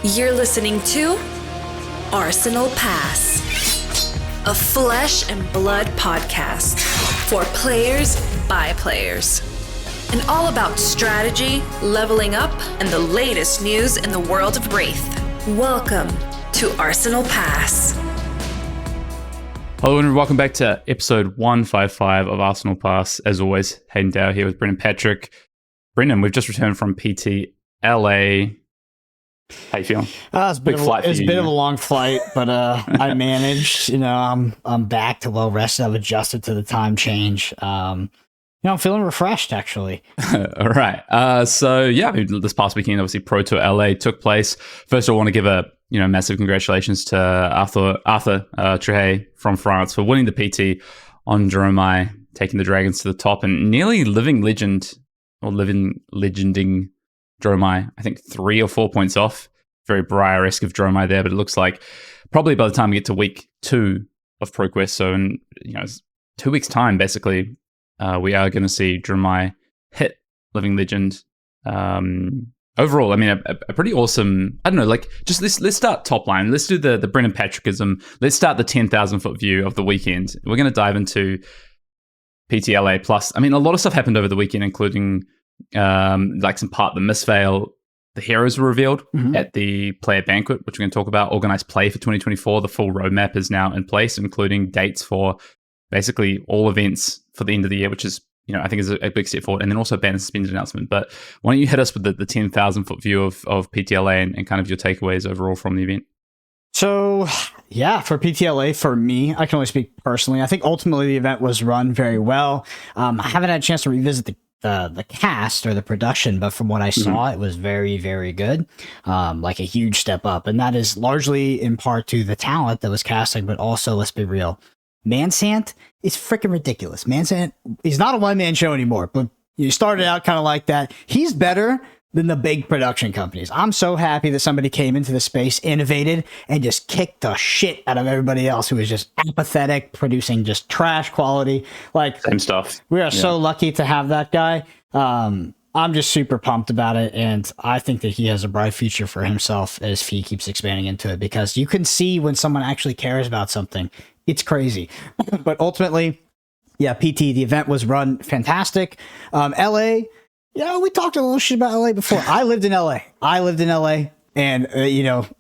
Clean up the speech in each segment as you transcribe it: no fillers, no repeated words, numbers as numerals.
You're listening to Arsenal Pass, a flesh and blood podcast for players by players, and all about strategy, leveling up, and the latest news in the world of Wraith. Welcome to Arsenal Pass. Hello and welcome back to episode 155 of Arsenal Pass. As always, Hayden Dow here with Brendan Patrick. Brendan, we've just returned from PT LA. How you feeling? It's been a bit of a long flight, but I managed. I'm back to well rested. I've adjusted to the time change. I'm feeling refreshed actually. All right. This past weekend, obviously, Pro Tour LA took place. First, I want to give a massive congratulations to Arthur Trehay from France for winning the PT on Dromai, taking the Dragons to the top and nearly living legending Dromai. I think 3 or 4 points off. Very Briar-esque of Dromai there, but it looks like probably by the time we get to week 2 of ProQuest, so in 2 weeks' time, basically, we are going to see Dromai hit living legend. Overall, I mean, a pretty awesome. I don't know, just let's start top line. Let's do the Brendan Patrickism. Let's start the 10,000 foot view of the weekend. We're going to dive into PTLA plus. I mean, a lot of stuff happened over the weekend, including some part of the misfail. The heroes were revealed at the player banquet, which we're going to talk about. Organized play for 2024. The full roadmap is now in place, including dates for basically all events for the end of the year, which is, I think is a big step forward. And then also ban suspended announcement. But why don't you hit us with the 10,000 foot view of PTLA and kind of your takeaways overall from the event? So, yeah, for PTLA, for me, I can only speak personally. I think ultimately the event was run very well. I haven't had a chance to revisit the cast or the production, but from what I saw, it was very, very good. Like a huge step up. And that is largely in part to the talent that was casting, but also, let's be real, Mansant is freaking ridiculous. Mansant, he's not a one-man show anymore, but you started out kind of like that. He's better than the big production companies. I'm so happy that somebody came into the space, innovated, and just kicked the shit out of everybody else who was just apathetic, producing just trash quality. Same stuff. We are so lucky to have that guy. I'm just super pumped about it, and I think that he has a bright future for himself as he keeps expanding into it, because you can see when someone actually cares about something. It's crazy. But ultimately, yeah, PT, the event was run fantastic. LA, we talked a little shit about LA before. I lived in LA. And,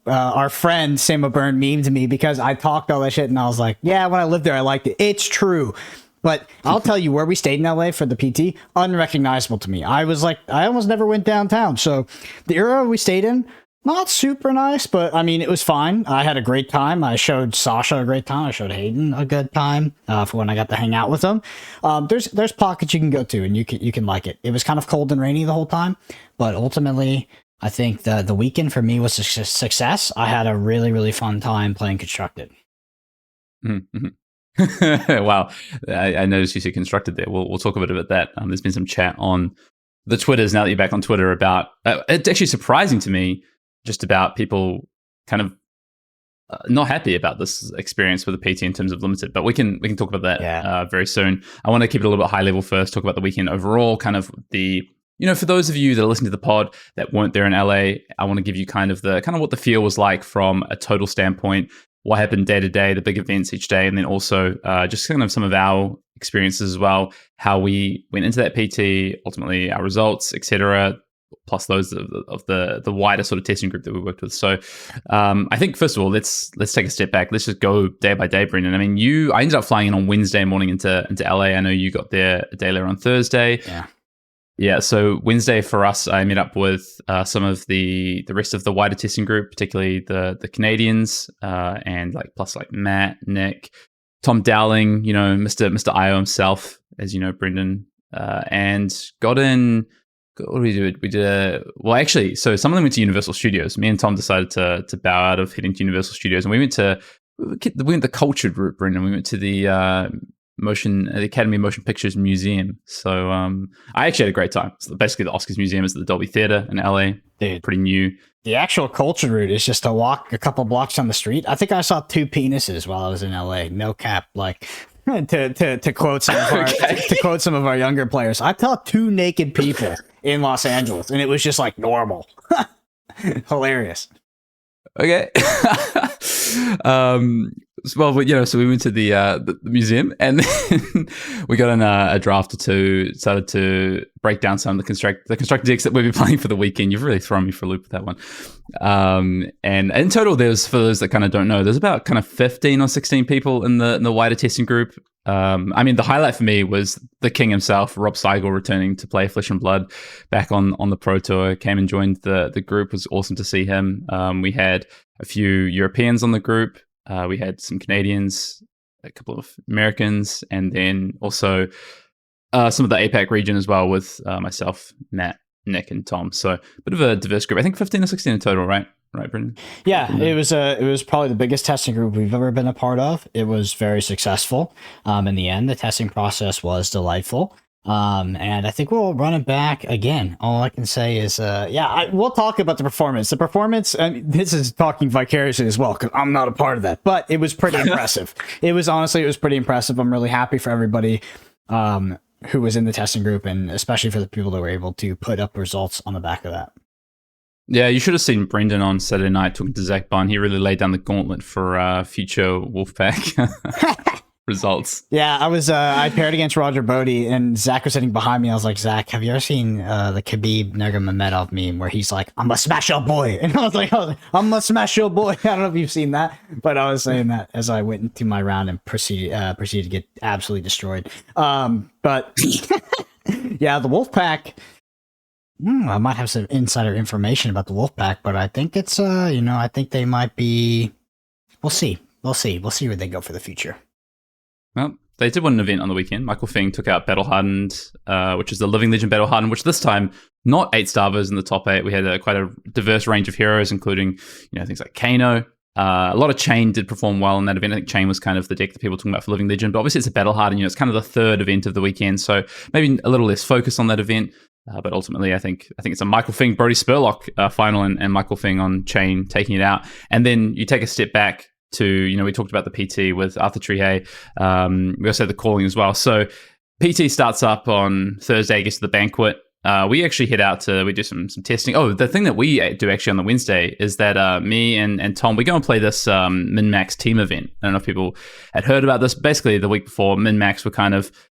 our friend Sam O'Byrne memed me because I talked all that shit, and I was like, yeah, when I lived there, I liked it. It's true. But I'll tell you, where we stayed in LA for the PT, unrecognizable to me. I almost never went downtown. So the area we stayed in, not super nice, but I mean, it was fine. I had a great time. I showed Sasha a great time. I showed Hayden a good time for when I got to hang out with them. There's pockets you can go to, and you can like it. It was kind of cold and rainy the whole time, but ultimately, I think the weekend for me was a success. I had a really, really fun time playing Constructed. Mm-hmm. Wow. I noticed you said Constructed there. We'll talk a bit about that. There's been some chat on the Twitters now that you're back on Twitter about it's actually surprising to me just about people kind of not happy about this experience with the PT in terms of limited, but we can talk about that very soon. I want to keep it a little bit high level first, talk about the weekend overall, kind of the, for those of you that are listening to the pod that weren't there in LA, I want to give you kind of what the feel was like from a total standpoint, what happened day to day, the big events each day, and then also just kind of some of our experiences as well, how we went into that PT, ultimately our results, etc., plus those of the wider sort of testing group that we worked with. So I think, first of all, let's take a step back. Let's just go day by day, Brendan. I mean, I ended up flying in on Wednesday morning into LA. I know you got there a day later on Thursday. Yeah, so Wednesday for us, I met up with some of the rest of the wider testing group, particularly the Canadians, and plus Matt, Nick, Tom Dowling, Mr. IO himself, as you know, Brendan, and got in. What did we do? So some of them went to Universal Studios. Me and Tom decided to bow out of heading to Universal Studios, and we went the cultured route, Brendan. We went to the Academy of Motion Pictures Museum. So I actually had a great time. So basically, the Oscars Museum is at the Dolby Theatre in LA. Dude, pretty new. The actual culture route is just to walk a couple blocks down the street. I think I saw 2 penises while I was in LA. No cap. To quote some of our younger players, I saw 2 naked people in Los Angeles, and it was just normal. Hilarious. Okay. Well, so we went to the museum, and then we got in a draft or two, started to break down some of the construct decks that we'll be playing for the weekend. You've really thrown me for a loop with that one. And in total, there's, for those that kind of don't know, there's about kind of 15 or 16 people in the wider testing group. I mean, the highlight for me was the king himself, Rob Seigel, returning to play Flesh and Blood back on the Pro Tour. Came and joined the group. It was awesome to see him. We had a few Europeans on the group. We had some Canadians, a couple of Americans, and then also some of the APAC region as well with myself, Matt, Nick, and Tom. So a bit of a diverse group. I think 15 or 16 in total, right? Right, Brendan? Yeah, it was probably the biggest testing group we've ever been a part of. It was very successful. In the end, the testing process was delightful. And I think we'll run it back again. All I can say is, we'll talk about the performance. The performance, and this is talking vicariously as well, because I'm not a part of that, but it was pretty impressive. It was pretty impressive. I'm really happy for everybody who was in the testing group, and especially for the people that were able to put up results on the back of that. Yeah, you should have seen Brendan on Saturday night talking to Zach Bunn. He really laid down the gauntlet for future Wolfpack results. Yeah, I paired against Roger Bodie, and Zach was sitting behind me. I was like, Zach, have you ever seen the Khabib Nurmagomedov meme where he's like, I'm a smash your boy? And I was like, I'm a smash your boy. I don't know if you've seen that, but I was saying that as I went into my round and proceeded to get absolutely destroyed. But yeah, the Wolfpack, I might have some insider information about the Wolfpack, but I think it's, I think they might be, we'll see where they go for the future. Well, they did win an event on the weekend. Michael Fing took out Battle Hardened, which is the Living Legend Battle Hardened, which this time, not 8 starvers in the top 8. We had quite a diverse range of heroes, including, things like Kano. A lot of Chain did perform well in that event. I think Chain was kind of the deck that people were talking about for Living Legend, but obviously it's a Battle Hardened, it's kind of the third event of the weekend, so maybe a little less focus on that event. But ultimately, I think it's a Michael Fing, Brody Spurlock final, and Michael Fing on Chain taking it out. And then you take a step back to, we talked about the PT with Arthur Trihey. We also had the calling as well. So PT starts up on Thursday, gets to the Banquet. We actually head out we do some testing. Oh, the thing that we do actually on the Wednesday is that me and Tom, we go and play this Min-Max team event. I don't know if people had heard about this. Basically, the week before, Min-Max were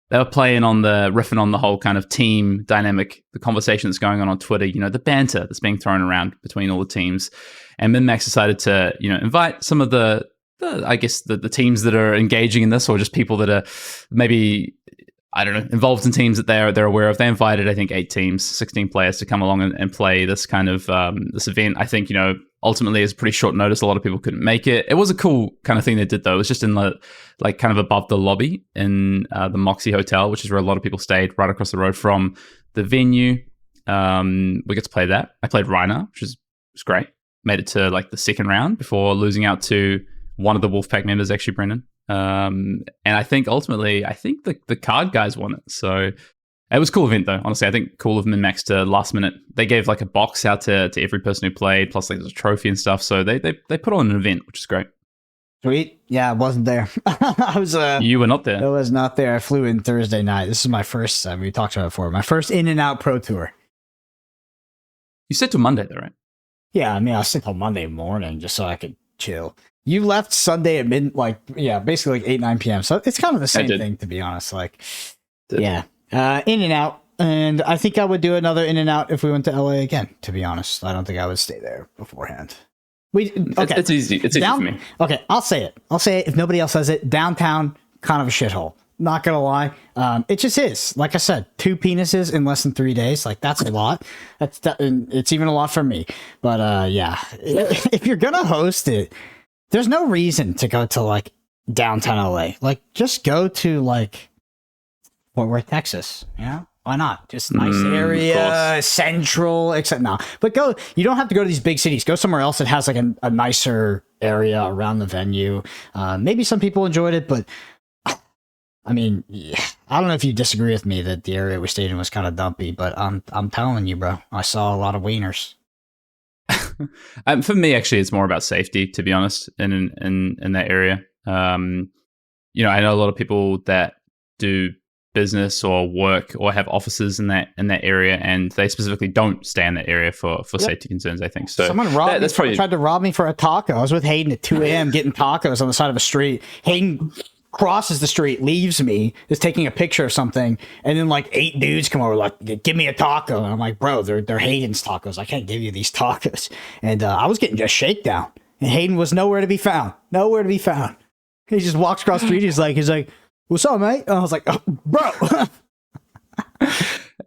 they were riffing on the whole kind of team dynamic, the conversation that's going on Twitter, the banter that's being thrown around between all the teams. And Min-Max decided to, invite some of the teams that are engaging in this, or just people that are maybe, I don't know, involved in teams that they're aware of. They invited, I think, 8 teams, 16 players to come along and play this kind of this event. I think, ultimately it's pretty short notice. A lot of people couldn't make it. It was a cool kind of thing they did, though. It was just in kind of above the lobby in the Moxie Hotel, which is where a lot of people stayed, right across the road from the venue. We get to play that. I played Reiner, which was great. Made it to the second round before losing out to one of the Wolfpack members, actually, Brendan. And I think ultimately, the card guys won it. So it was a cool event, though. Honestly, I think cool of Min-Max to last minute. They gave a box out to every person who played, plus there's a trophy and stuff. So they put on an event, which is great. Sweet. Yeah, I wasn't there. I was. You were not there. I was not there. I flew in Thursday night. This is my first. We talked about it before. My first in and out pro tour. You said till Monday, though, right? Yeah, I mean, I stayed till Monday morning just so I could chill. You left Sunday at basically 8, 9 p.m. So it's kind of the same thing, to be honest. In and out. And I think I would do another in and out if we went to LA again, to be honest. I don't think I would stay there beforehand. Okay. It's easy. It's easy for me. Okay, I'll say it. If nobody else says it. Downtown, kind of a shithole. Not gonna lie. It just is. Like I said, 2 penises in less than 3 days. That's a lot. It's even a lot for me. But if you're gonna host it, there's no reason to go to downtown LA. Just go to Fort Worth, Texas. Why not? Just nice area, central, except no. But you don't have to go to these big cities. Go somewhere else that has a nicer area around the venue. Maybe some people enjoyed it, but I mean, I don't know if you disagree with me that the area we stayed in was kind of dumpy, but I'm telling you, bro, I saw a lot of wieners. For me, actually, it's more about safety, to be honest, in that area. I know a lot of people that do business or work or have offices in that area, and they specifically don't stay in that area for safety concerns, I think. So someone tried to rob me for a taco. I was with Hayden at 2 a.m. getting tacos on the side of a street. Hayden crosses the street, leaves me, is taking a picture of something, and then like 8 dudes come over like, give me a taco. And I'm like, bro, they're Hayden's tacos. I can't give you these tacos. And I was getting just shakedown, and Hayden was nowhere to be found. He just walks across the street. He's like, what's up, mate? And I was like, oh, bro.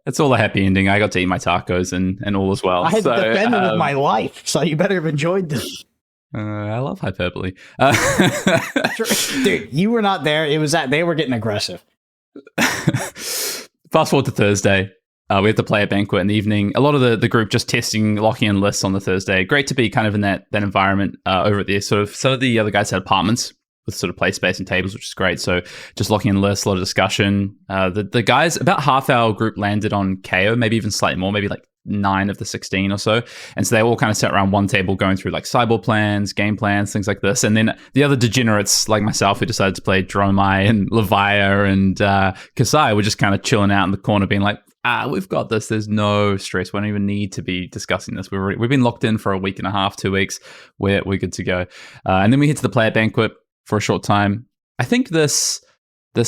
It's all a happy ending. I got to eat my tacos and all as well. I had to defend them with my life, so you better have enjoyed them. I love hyperbole. Dude, you were not there. It was that they were getting aggressive. Fast forward to Thursday. We had to play a banquet in the evening. A lot of the group just testing, locking in lists on the Thursday. Great to be kind of in that environment over at the some of the other guys had apartments with sort of play space and tables, which is great. So just locking in lists, a lot of discussion. The guys, about half our group landed on KO, maybe even slightly more, maybe like 9 of the 16 or so. And so they all kind of sat around one table going through like sideboard plans, game plans, things like this. And then the other degenerates like myself who decided to play Dromai and Levia and Kasai were just kind of chilling out in the corner being like, we've got this. There's no stress. We don't even need to be discussing this. We've been locked in for a week and a half, 2 weeks. We're good to go. And then we hit to the player banquet for a short time. I think this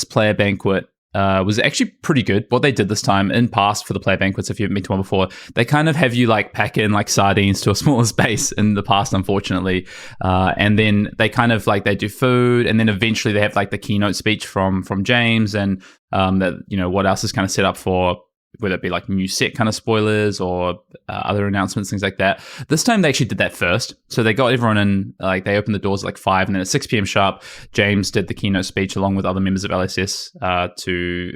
player banquet was actually pretty good. What they did this time in past for the player banquets, if you haven't been to one before, they kind of have you like pack in like sardines to a smaller space in the past, unfortunately. And then they kind of like, they do food, and then eventually they have like the keynote speech from James, and that, you know, what else is kind of set up for, whether it be like new set kind of spoilers or other announcements, things like that. This time they actually did that first. So they got everyone in, like they opened the doors at like 5, and then at 6 p.m. sharp, James did the keynote speech along with other members of LSS to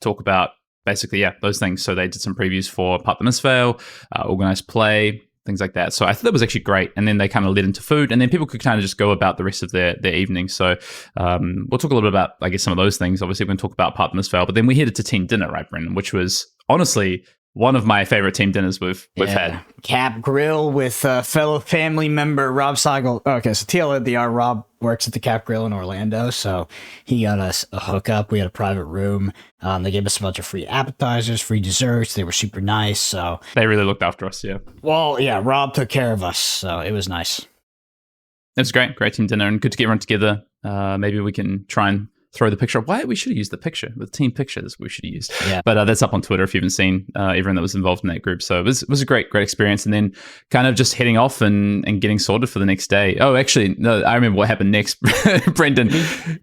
talk about basically, those things. So they did some previews for Part the Misfail, organized play, things like that. So I thought that was actually great. And then they kind of led into food, and then people could kind of just go about the rest of their evening. So we'll talk a little bit about, I guess, some of those things. Obviously, we're going to talk about Part the Misfail, but then we headed to team dinner, right, Brendan, which was honestly one of my favorite team dinners we've had. Cap Grill with fellow family member Rob Seigel. Okay, so TLDR, Rob works at the Cap Grill in Orlando, so he got us a hookup. We had a private room. They gave us a bunch of free appetizers, free desserts. They were super nice. So they really looked after us, yeah. Well, yeah, Rob took care of us, so it was nice. It was great team dinner, and good to get everyone together. Maybe we can try and throw the picture up. Why we should have used the picture, the team picture. That's what we should have used. Yeah. But that's up on Twitter if you haven't seen everyone that was involved in that group. So it was a great experience. And then kind of just heading off and getting sorted for the next day. Oh, actually, no, I remember what happened next, Brendan.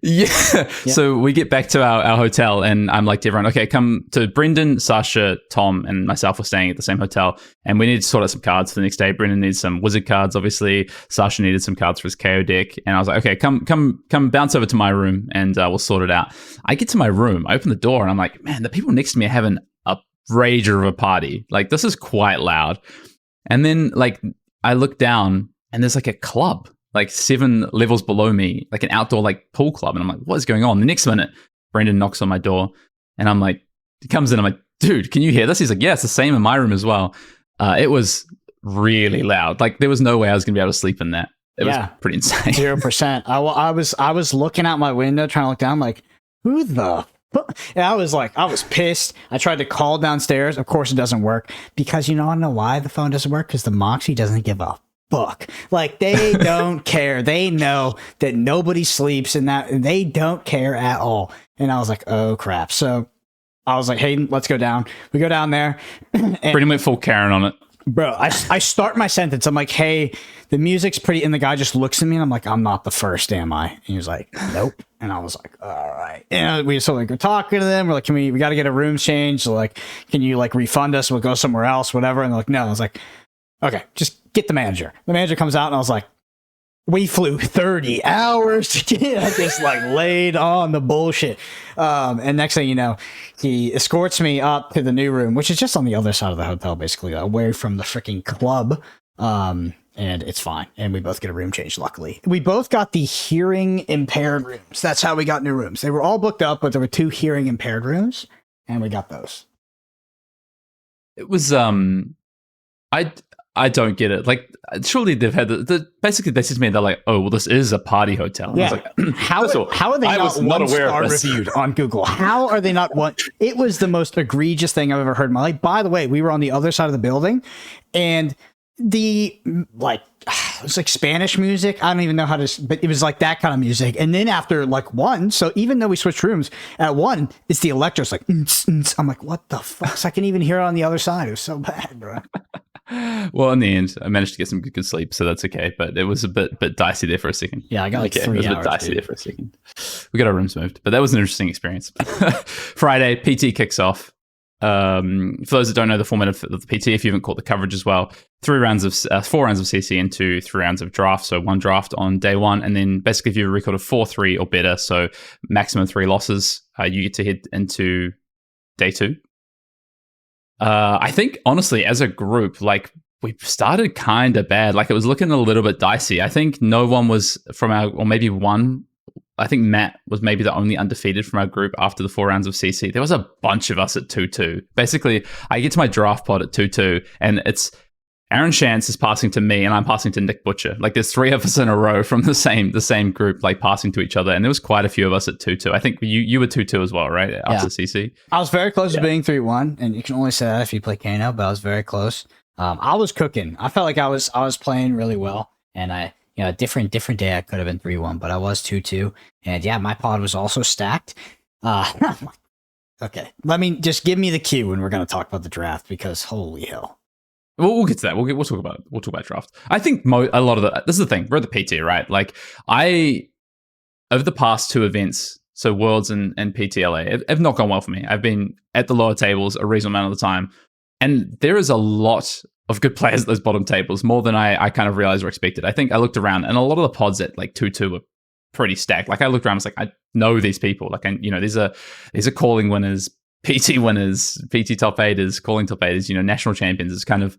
Yeah. So we get back to our hotel, and I'm like to everyone, okay, come to Brendan, Sasha, Tom, and myself were staying at the same hotel, and we need to sort out some cards for the next day. Brendan needs some wizard cards, obviously. Sasha needed some cards for his KO deck. And I was like, okay, come bounce over to my room, and we'll sort it out. I get to my room, I open the door, and I'm like, man, the people next to me are having a rager of a party. Like, this is quite loud. And then like I look down, and there's like a club like 7 levels below me, like an outdoor like pool club. And I'm like, what is going on? The next minute, Brendan knocks on my door, and I'm like, he comes in, I'm like, dude, can you hear this? He's like, yeah, it's the same in my room as well. It was really loud. Like, there was no way I was gonna be able to sleep in that. It was pretty insane. 0%. I was looking out my window trying to look down, like, who the fuck? And I was pissed. I tried to call downstairs. Of course, it doesn't work, because you know, I don't know why the phone doesn't work, because the Moxie doesn't give a fuck. Like, they don't care. They know that nobody sleeps in that. They don't care at all. And I was like, oh crap. So I was like, Hayden, let's go down. We go down there. Pretty much full Karen on it. Bro, I start my sentence. I'm like, hey, the music's pretty, and the guy just looks at me, and I'm like, I'm not the first, am I? And he was like, nope. And I was like, all right. And we so like we're talking to them. We're like, we got to get a room change. So like, can you like refund us? We'll go somewhere else, whatever. And they're like, no. I was like, okay, just get the manager. The manager comes out, and I was like, we flew 30 hours to get. I just like laid on the bullshit. And next thing you know, he escorts me up to the new room, which is just on the other side of the hotel, basically away from the freaking club. And it's fine. And we both get a room change, luckily. We both got the hearing impaired rooms. That's how we got new rooms. They were all booked up, but there were 2 hearing impaired rooms, and we got those. It was I don't get it. Like, surely they've had basically they said to me, they're like, "Oh, well, this is a party hotel." And Yeah. I was like, how are they I was not aware of this. reviewed on Google? How are they not one? It was the most egregious thing I've ever heard in my life. By the way, we were on the other side of the building, and the like it was like Spanish music. I don't even know how to, but it was like that kind of music. And then after like one, so even though we switched rooms at one, it's the electro's like, I'm like, what the fuck? So I can even hear it on the other side. It was so bad, bro. Well, in the end, I managed to get some good sleep, so that's okay. But it was a bit dicey there for a second. Yeah, I got like 3 hours. It was a bit dicey there for a second. We got our rooms moved, but that was an interesting experience. Friday, PT kicks off. For those that don't know the format of the PT, if you haven't caught the coverage as well, 4 rounds of CC into 3 rounds of draft. So 1 draft on day 1, and then basically if you have a record of 4-3 or better, so maximum 3 losses, you get to head into day 2. I think honestly, as a group, like we started kind of bad. Like it was looking a little bit dicey. I think no one was from our, or maybe one. I think Matt was maybe the only undefeated from our group after the 4 rounds of CC. There was a bunch of us at 2-2. Basically, I get to my draft pod at 2-2, and it's Aaron Shantz is passing to me, and I'm passing to Nick Butcher. Like there's 3 of us in a row from the same group, like passing to each other. And there was quite a few of us at 2-2. I think you were 2-2 as well, right? After CC. I was very close to being 3-1, and you can only say that if you play Kano, but I was very close. I was cooking. I felt like I was playing really well, and a different day I could have been 3-1, but I was 2-2. And yeah, my pod was also stacked. Okay, just give me the cue when we're going to talk about the draft, because holy hell. We'll get to that. We'll talk about it. We'll talk about draft. I think a lot of this is the thing. We're at the PT, right? Like over the past 2 events, so Worlds and PTLA, have not gone well for me. I've been at the lower tables a reasonable amount of the time, and there is a lot of good players at those bottom tables, more than I kind of realized or expected. I think I looked around, and a lot of the pods at like 2-2 were pretty stacked. Like I looked around, I was like, I know these people. Like, these are calling winners, PT winners, PT top 8ers, calling top 8ers, national champions. It's kind of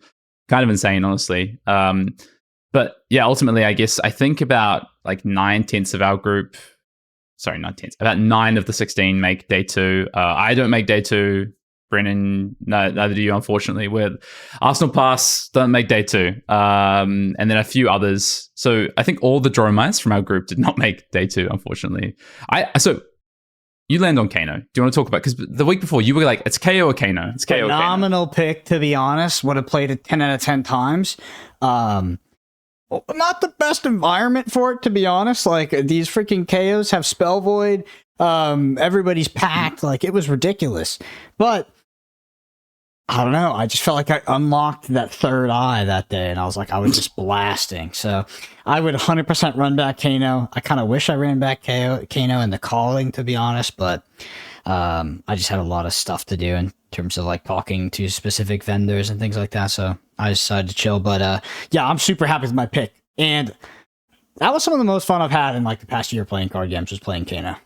insane, honestly. But yeah, ultimately, I guess I think about like 9/10 of our group. Sorry, 9/10. About 9 of the 16 make day 2. I don't make day 2. Brennan, no, neither do you, unfortunately. We're Arsenal Pass don't make day 2. And then a few others. So I think all the Dromites from our group did not make day 2, unfortunately. So you land on Kano. Do you want to talk about, because the week before you were like, it's KO or Kano. It's KO. Phenomenal pick, to be honest. Would have played it 10 out of 10 times. Not the best environment for it, to be honest. Like these freaking KOs have Spell Void. Everybody's packed. Like it was ridiculous. But I don't know. I just felt like I unlocked that third eye that day, and I was just blasting. So I would 100% run back Kano. I kind of wish I ran back Kano in the calling, to be honest, but I just had a lot of stuff to do in terms of like talking to specific vendors and things like that. So I decided to chill. But yeah, I'm super happy with my pick, and that was some of the most fun I've had in like the past year playing card games, just playing Kano.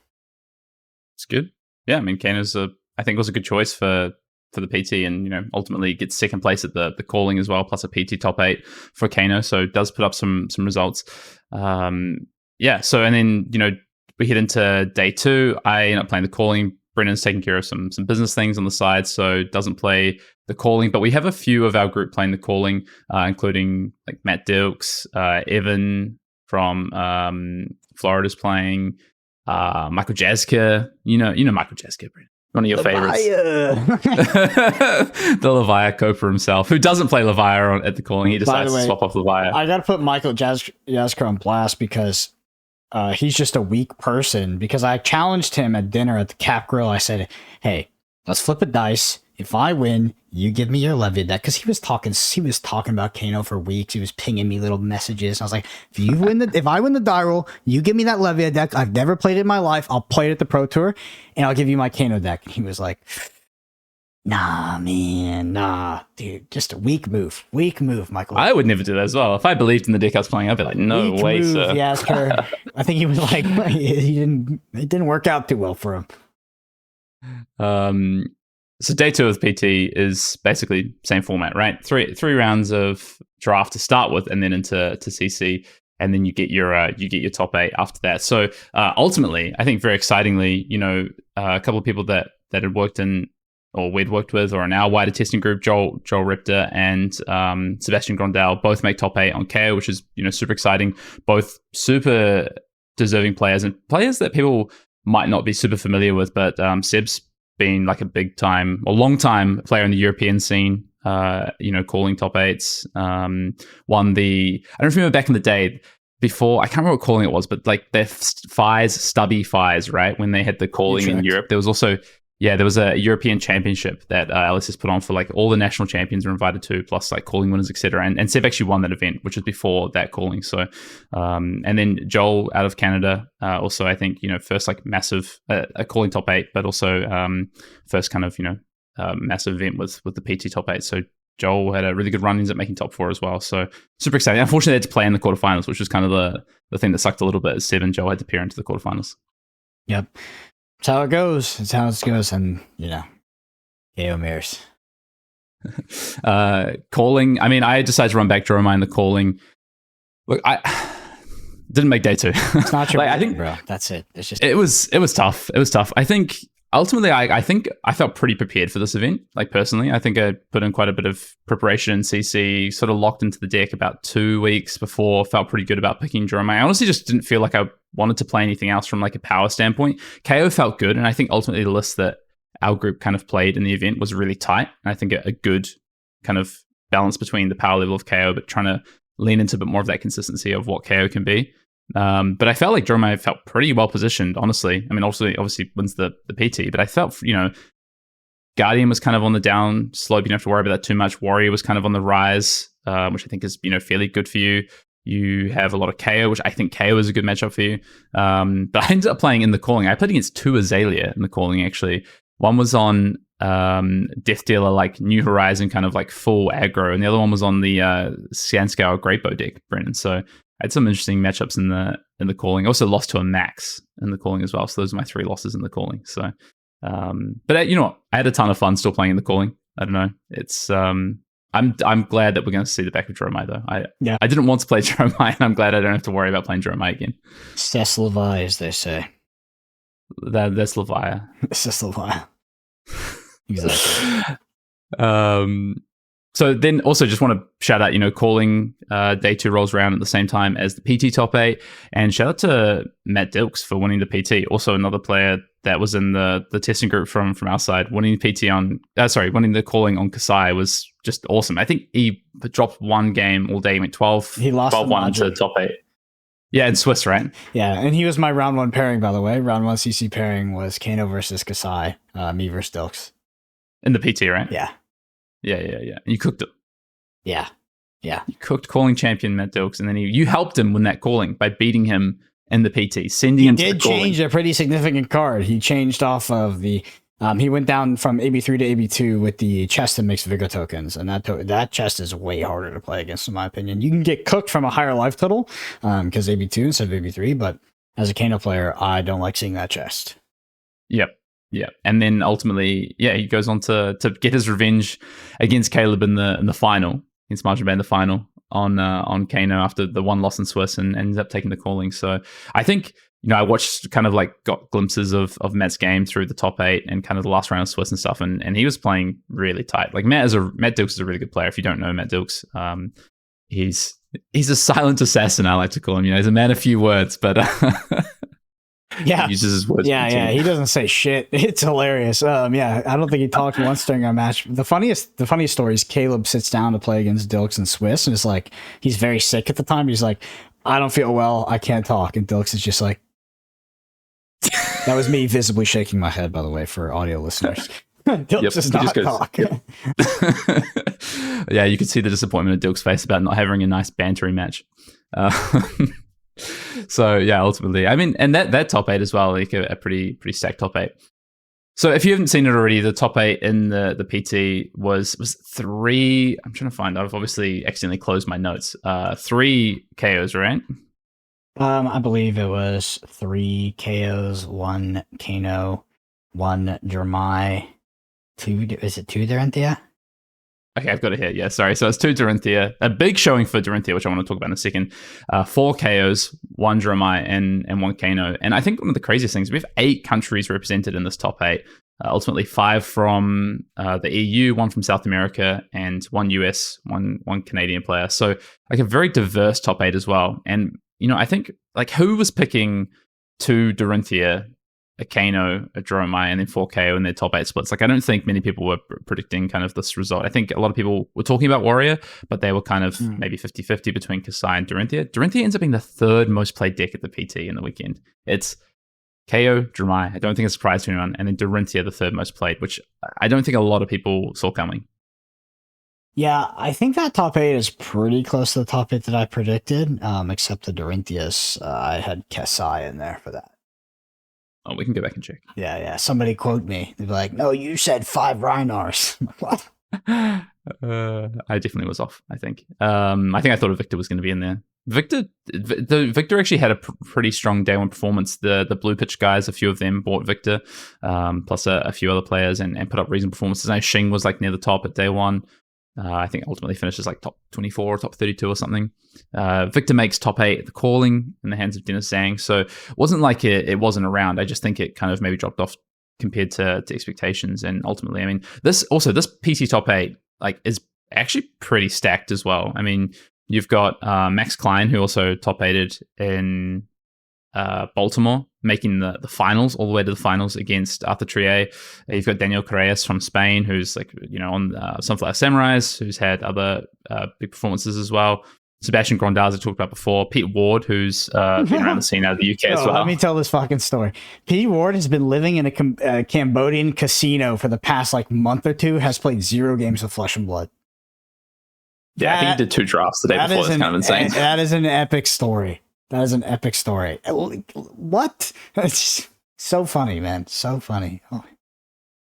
It's good. Yeah, I mean, Kano's I think was a good choice for the PT, and ultimately gets second place at the calling as well, plus a PT top 8 for Kano, so it does put up some results. Yeah, so and then we head into day 2. I end up playing the calling. Brennan's taking care of some business things on the side, so doesn't play the calling. But we have a few of our group playing the calling, including like Matt Dilks, Evan from Florida's playing, Michael Jaska. You know Michael Jaska, Brennan. One of your favorites. The Leviah Coper himself, who doesn't play Leviah at the calling. He decides to swap off Leviah. I got to put Michael Jasker on blast, because he's just a weak person. Because I challenged him at dinner at the Cap Grill. I said, hey, let's flip a dice. If I win, you give me your Levia deck. Because he was talking about Kano for weeks. He was pinging me little messages. I was like, if I win the die roll, you give me that Levia deck. I've never played it in my life. I'll play it at the Pro Tour, and I'll give you my Kano deck. And he was like, nah, man, nah, dude, just a weak move, Michael. I would never do that as well. If I believed in the deck I was playing, I'd be like, no weak way, move, sir. Yes, her. I think he was like, it didn't work out too well for him. So day 2 of PT is basically same format, right? Three rounds of draft to start with, and then into CC, and then you get your top 8 after that. So ultimately, I think very excitingly, a couple of people that had worked in or we'd worked with, or in our wider testing group, Joel Richter and Sebastian Grondal both make top 8 on KO, which is super exciting. Both super deserving players and players that people might not be super familiar with, but Seb's been like a big time or long time player in the European scene. Calling top 8s. Won the, I don't remember back in the day. Before, I can't remember what calling it was, but like their stubby FIs, right? When they had the calling in Europe, there was also, there was a European championship that LSS put on for like all the national champions were invited to, plus like calling winners, etc. And Seb actually won that event, which was before that calling. So, and then Joel out of Canada, also I think first like massive a calling top 8, but also first kind of massive event with the PT top 8. So Joel had a really good run, ends up making top 4 as well. So super exciting. Unfortunately, they had to play in the quarterfinals, which was kind of the thing that sucked a little bit, as Seb and Joel had to peer into the quarterfinals. Yep. That's how it goes. It's how it goes. And, KO mirrors. Calling. I mean, I decided to run back Jeremiah in the calling. Look, I didn't make day 2. It's not your I think, bro. That's it. It's just... It was tough. It was tough. I think... Ultimately, I think I felt pretty prepared for this event. Like personally, I think I put in quite a bit of preparation in CC, sort of locked into the deck about 2 weeks before, felt pretty good about picking Jeremiah. I honestly just didn't feel like I wanted to play anything else from like a power standpoint. KO felt good, and I think ultimately the list that our group kind of played in the event was really tight. And I think a good kind of balance between the power level of KO, but trying to lean into a bit more of that consistency of what KO can be. But I felt like Jeremiah felt pretty well positioned, honestly. I mean, obviously wins the PT, but I felt, Guardian was kind of on the down slope. You don't have to worry about that too much. Warrior was kind of on the rise, which I think is, fairly good for you. You have a lot of KO, which I think KO is a good matchup for you. But I ended up playing in the calling. I played against 2 Azalea in the calling, actually. One was on Death Dealer, like New Horizon, kind of like full aggro, and the other one was on the Scanscale Great Bow deck, Brendan. So I had some interesting matchups in the calling. I also lost to a Max in the calling as well. So those are my 3 losses in the calling. So, but you know what? I had a ton of fun still playing in the calling. I don't know. It's I'm glad that we're going to see the back of Jeremiah though. I didn't want to play Jeremiah, and I'm glad I don't have to worry about playing Jeremiah again. C'est Levi, as they say. That's Levi. C'est Levi. Exactly. So then also just want to shout out, calling day 2 rolls around at the same time as the PT top 8, and shout out to Matt Dilks for winning the PT. Also another player that was in the testing group from our side, winning the calling on Kasai was just awesome. I think he dropped 1 game all day. He went 12. He lost 12-1 to top 8. Yeah, in Swiss, right? Yeah, and he was my round 1 pairing, by the way. Round 1 CC pairing was Kano versus Kasai, me versus Dilks. In the PT, right? Yeah. Yeah. You cooked it. Yeah. You cooked calling champion Matt Dilks, and then you helped him win that calling by beating him in the PT, sending him to the calling. He did change a pretty significant card. He changed off of the... he went down from AB3 to AB2 with the chest and mixed Vigor tokens, and that chest is way harder to play against, in my opinion. You can get cooked from a higher life total, because AB2 instead of AB3, but as a Kano player, I don't like seeing that chest. Yep. Yeah, and then ultimately, he goes on to get his revenge against Caleb in the final, against Margin Bay in the final on Kano after the 1 loss in Swiss, and ends up taking the calling. So I think, I watched kind of like got glimpses of Matt's game through the top 8 and kind of the last round of Swiss and stuff, and he was playing really tight. Like Matt Dilks is a really good player. If you don't know Matt Dilks, he's a silent assassin, I like to call him. He's a man of few words, but Yeah. He uses his words. Yeah. He doesn't say shit. It's hilarious. I don't think he talked once during our match. The funniest story is Caleb sits down to play against Dilks and Swiss, and it's like he's very sick at the time. He's like, I don't feel well. I can't talk. And Dilks is just like, that was me visibly shaking my head, by the way, for audio listeners. Dilks does not talk. Yeah, you could see the disappointment in Dilks' face about not having a nice bantering match. So yeah, ultimately, I mean, and that top 8 as well, like a pretty stacked top 8. So if you haven't seen it already, the top 8 in the PT was 3. I'm trying to find. I've obviously accidentally closed my notes. 3 KOs, right? I believe it was 3 KOs, 1 Kano, 1 Jeremiah, 2. Is it 2 Dorinthia? Okay, I've got it here. Yeah, sorry. So it's 2 Dorinthia. A big showing for Dorinthia, which I want to talk about in a second. 4 KOs, 1 Jeremiah, and 1 Kano. And I think one of the craziest things, we have 8 countries represented in this top 8. ultimately 5 from the EU, 1 from South America, and 1 US, one Canadian player. So like a very diverse top 8 as well. And I think like who was picking 2 Dorinthia, a Kano, a Dromai, and then 4 KO in their top 8 splits? Like I don't think many people were predicting kind of this result. I think a lot of people were talking about Warrior, but they were kind of maybe 50-50 between Kasai and Dorinthia. Dorinthia ends up being the 3rd most played deck at the PT in the weekend. It's KO, Dromai, I don't think it's a surprise to anyone, and then Dorinthia, the 3rd most played, which I don't think a lot of people saw coming. Yeah, I think that top 8 is pretty close to the top 8 that I predicted, except the Dorinthias. I had Kasai in there for that. Oh, we can go back and check. Yeah. Somebody quote me. They'd be like, no, you said 5 Reinars. What? I definitely was off, I think. I thought Victor was going to be in there. Victor actually had a pretty strong day 1 performance. The Blue Pitch guys, a few of them bought Victor, plus a few other players and put up reasonable performances. I know Xing was like near the top at day 1. I think ultimately finishes like top 24 or top 32 or something. Victor makes top 8 at the calling in the hands of Dennis Zhang. So it wasn't like it wasn't around. I just think it kind of maybe dropped off compared to expectations. And ultimately, I mean, this PT top 8 like is actually pretty stacked as well. I mean, you've got Max Klein, who also top 8'd in Baltimore, making the finals, all the way to the finals against Arthur Trier. You've got Daniel Correas from Spain, who's like, on Sunflower Samurais, who's had other big performances as well. Sebastian Grandaz, I talked about before. Pete Ward, who's been around the scene out of the UK as well. Let me tell this fucking story. Pete Ward has been living in a Cambodian casino for the past like month or 2, has played 0 games of Flesh and Blood. Yeah, I think he did 2 drafts the day before. That's kind of insane. That is an epic story. What? It's so funny, man. So funny. Oh.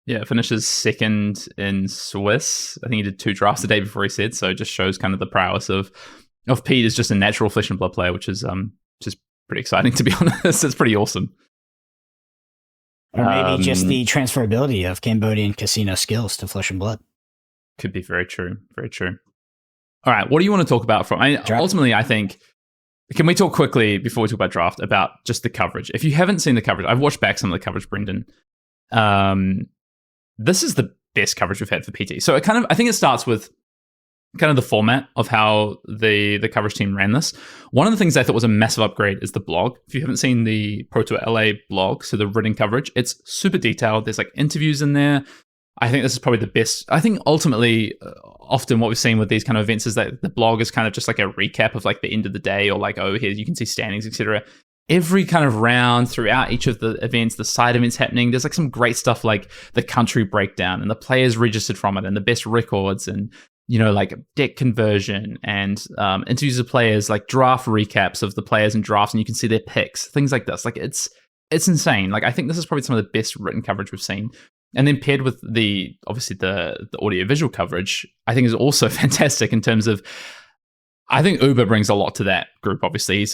Yeah, finishes 2nd in Swiss. I think he did 2 drafts the day before, he said. So it just shows kind of the prowess of Pete as just a natural Flesh and Blood player, which is just pretty exciting, to be honest. It's pretty awesome. Or maybe just the transferability of Cambodian casino skills to Flesh and Blood. Could be very true. Very true. All right, what do you want to talk about ultimately, I think, can we talk quickly before we talk about draft about just the coverage? If you haven't seen the coverage, I've watched back some of the coverage, Brendan. This is the best coverage we've had for PT. So I think it starts with kind of the format of how the coverage team ran this. One of the things I thought was a massive upgrade is the blog. If you haven't seen the Pro Tour LA blog, so the written coverage, it's super detailed. There's like interviews in there. I think this is probably the best. I think ultimately, often what we've seen with these kind of events is that the blog is kind of just like a recap of like the end of the day, or like, oh, here you can see standings, etc. Every kind of round throughout each of the events, the side events happening, there's like some great stuff like the country breakdown and the players registered from it and the best records and, like deck conversion and interviews of players, like draft recaps of the players and drafts, and you can see their picks, things like this. Like it's insane. Like I think this is probably some of the best written coverage we've seen. And then paired with the audio visual coverage, I think is also fantastic in terms of, I think Uber brings a lot to that group. Obviously, he's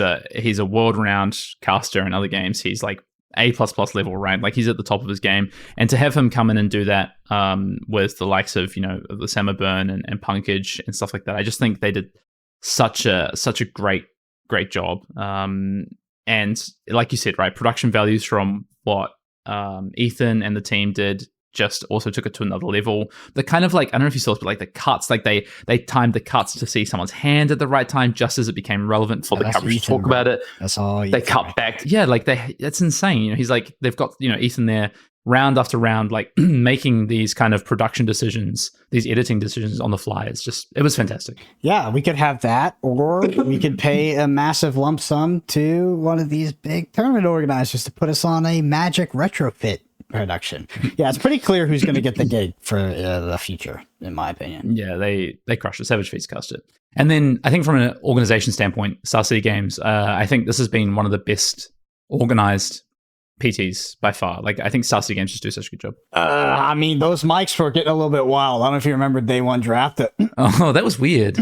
a world-renowned caster in other games. He's like A++ level, right? Like he's at the top of his game. And to have him come in and do that with the likes of, the Summer Burn and Punkage and stuff like that, I just think they did such a great job. And like you said, right, production values from what Ethan and the team did just also took it to another level. The kind of like, I don't know if you saw this, but like the cuts, like they timed the cuts to see someone's hand at the right time, just as it became relevant for the coverage to talk about it. That's all. They cut back. Yeah, like that's insane. He's like, they've got, Ethan there round after round, like making these kind of production decisions, these editing decisions on the fly. It was fantastic. Yeah, we could have that, or we could pay a massive lump sum to one of these big tournament organizers to put us on a Magic retrofit production. Yeah, it's pretty clear who's going to get the gig for the future, in my opinion. Yeah, they crushed it. Savage Feast cast it. And then I think from an organization standpoint, Star City Games, I think this has been one of the best organized PTs by far. Like I think Star City Games just do such a good job. I mean, those mics were getting a little bit wild. I don't know if you remember day 1 draft. Oh, that was weird.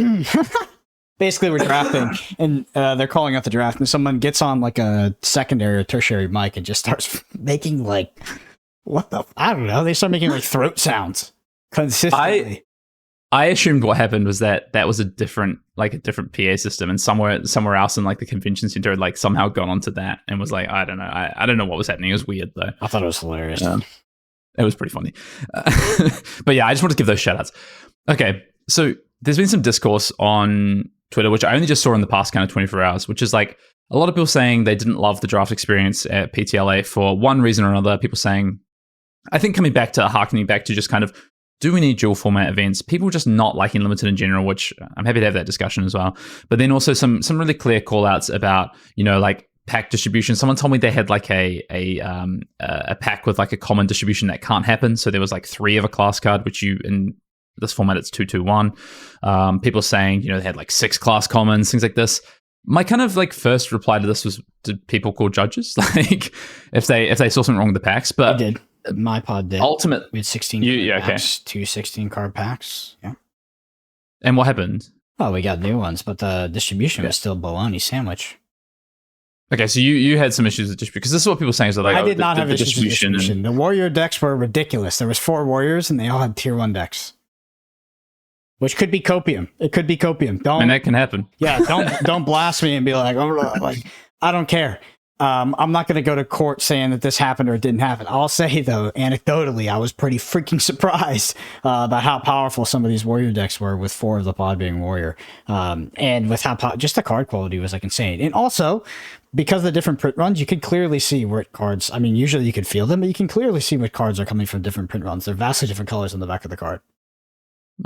Basically, we're drafting, and they're calling out the draft, and someone gets on like a secondary or tertiary mic and just starts making like, I don't know. They start making like throat sounds consistently. I assumed what happened was that was a different PA system, and somewhere else in like the convention center had like somehow gone onto that and was like, I don't know what was happening. It was weird though. I thought it was hilarious. It was pretty funny. But yeah, I just want to give those shout outs. Okay, so there's been some discourse on Twitter, which I only just saw in the past kind of 24 hours, which is like a lot of people saying they didn't love the draft experience at PTLA for one reason or another. People saying, I think harkening back to just kind of, do we need dual format events? People just not liking limited in general, which I'm happy to have that discussion as well. But then also some really clear call outs about, like pack distribution. Someone told me they had like a pack with like a common distribution that can't happen. So there was like 3 of a class card, which in this format it's 2-2-1. People saying, they had like 6 class commons, things like this. My kind of like first reply to this was, did people call judges? Like if they saw something wrong with the packs? But I did. My pod did. Ultimate. We had 16 packs, 2 16 card packs. Yeah. And what happened? Oh, we got new ones, but the distribution was still bologna sandwich. Okay, so you had some issues with distribution, because this is what people are saying. Is like, I did not have issues with distribution. The warrior decks were ridiculous. There was 4 warriors, and they all had tier 1 decks, which could be copium. It could be copium. And that can happen. Yeah, don't blast me and be like, I don't care. I'm not going to go to court saying that this happened or it didn't happen. I'll say, though, anecdotally, I was pretty freaking surprised about how powerful some of these warrior decks were, with 4 of the pod being warrior. And with how just the card quality was like insane. And also, because of the different print runs, you could clearly see what cards, usually you could feel them, but you can clearly see what cards are coming from different print runs. They're vastly different colors on the back of the card.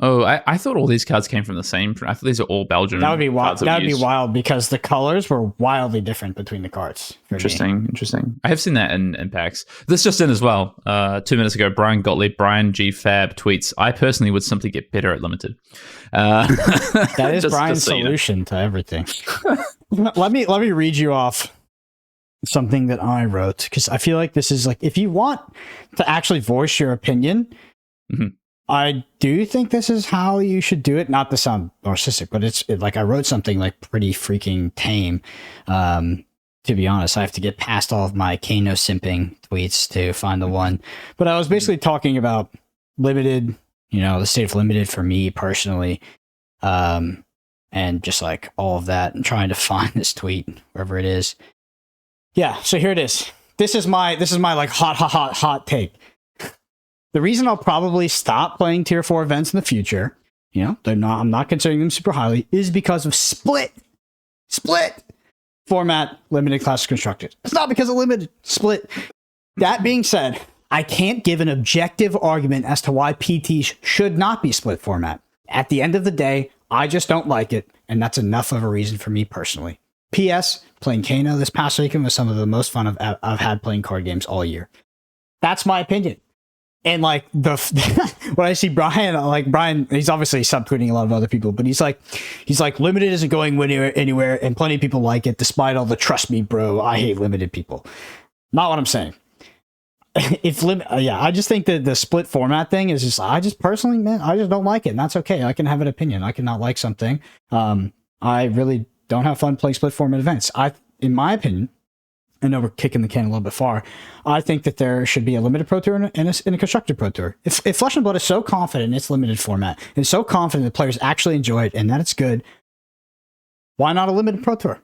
Oh, I thought all these cards came from the same. I thought these are all Belgian. That would be wild. That would be wild, because the colors were wildly different between the cards. Interesting. I have seen that in packs. This just in as well. 2 minutes ago, Brian Gottlieb, Brian G Fab tweets, I personally would simply get better at limited. That is Brian's solution to everything. Let me read you off something that I wrote, because I feel like this is like, if you want to actually voice your opinion. Mm-hmm. I do think this is how you should do it. Not to sound narcissistic, but like I wrote something like pretty freaking tame. To be honest, I have to get past all of my Kano simping tweets to find the one. But I was basically talking about limited, the state of limited for me personally, and just like all of that, and trying to find this tweet wherever it is. Yeah, so here it is. This is my like hot take. The reason I'll probably stop playing tier 4 events in the future, I'm not considering them super highly, is because of split format limited class constructed. It's not because of limited, split. That being said, I can't give an objective argument as to why PTs should not be split format. At the end of the day, I just don't like it, and that's enough of a reason for me personally. P.S. Playing Kano this past weekend was some of the most fun I've had playing card games all year. That's my opinion. And like when I see Brian, he's obviously subtweeting a lot of other people, but he's like, limited isn't going anywhere, and plenty of people like it, despite all the trust me, bro, I hate limited people. Not what I'm saying. I just think that the split format thing is just, I just personally, man, I just don't like it, and that's okay. I can have an opinion. I cannot like something. I really don't have fun playing split format events. In my opinion, I know we're kicking the can a little bit far. I think that there should be a limited Pro Tour and a constructed Pro Tour. If Flesh and Blood is so confident in its limited format, and so confident that players actually enjoy it and that it's good, why not a limited Pro Tour?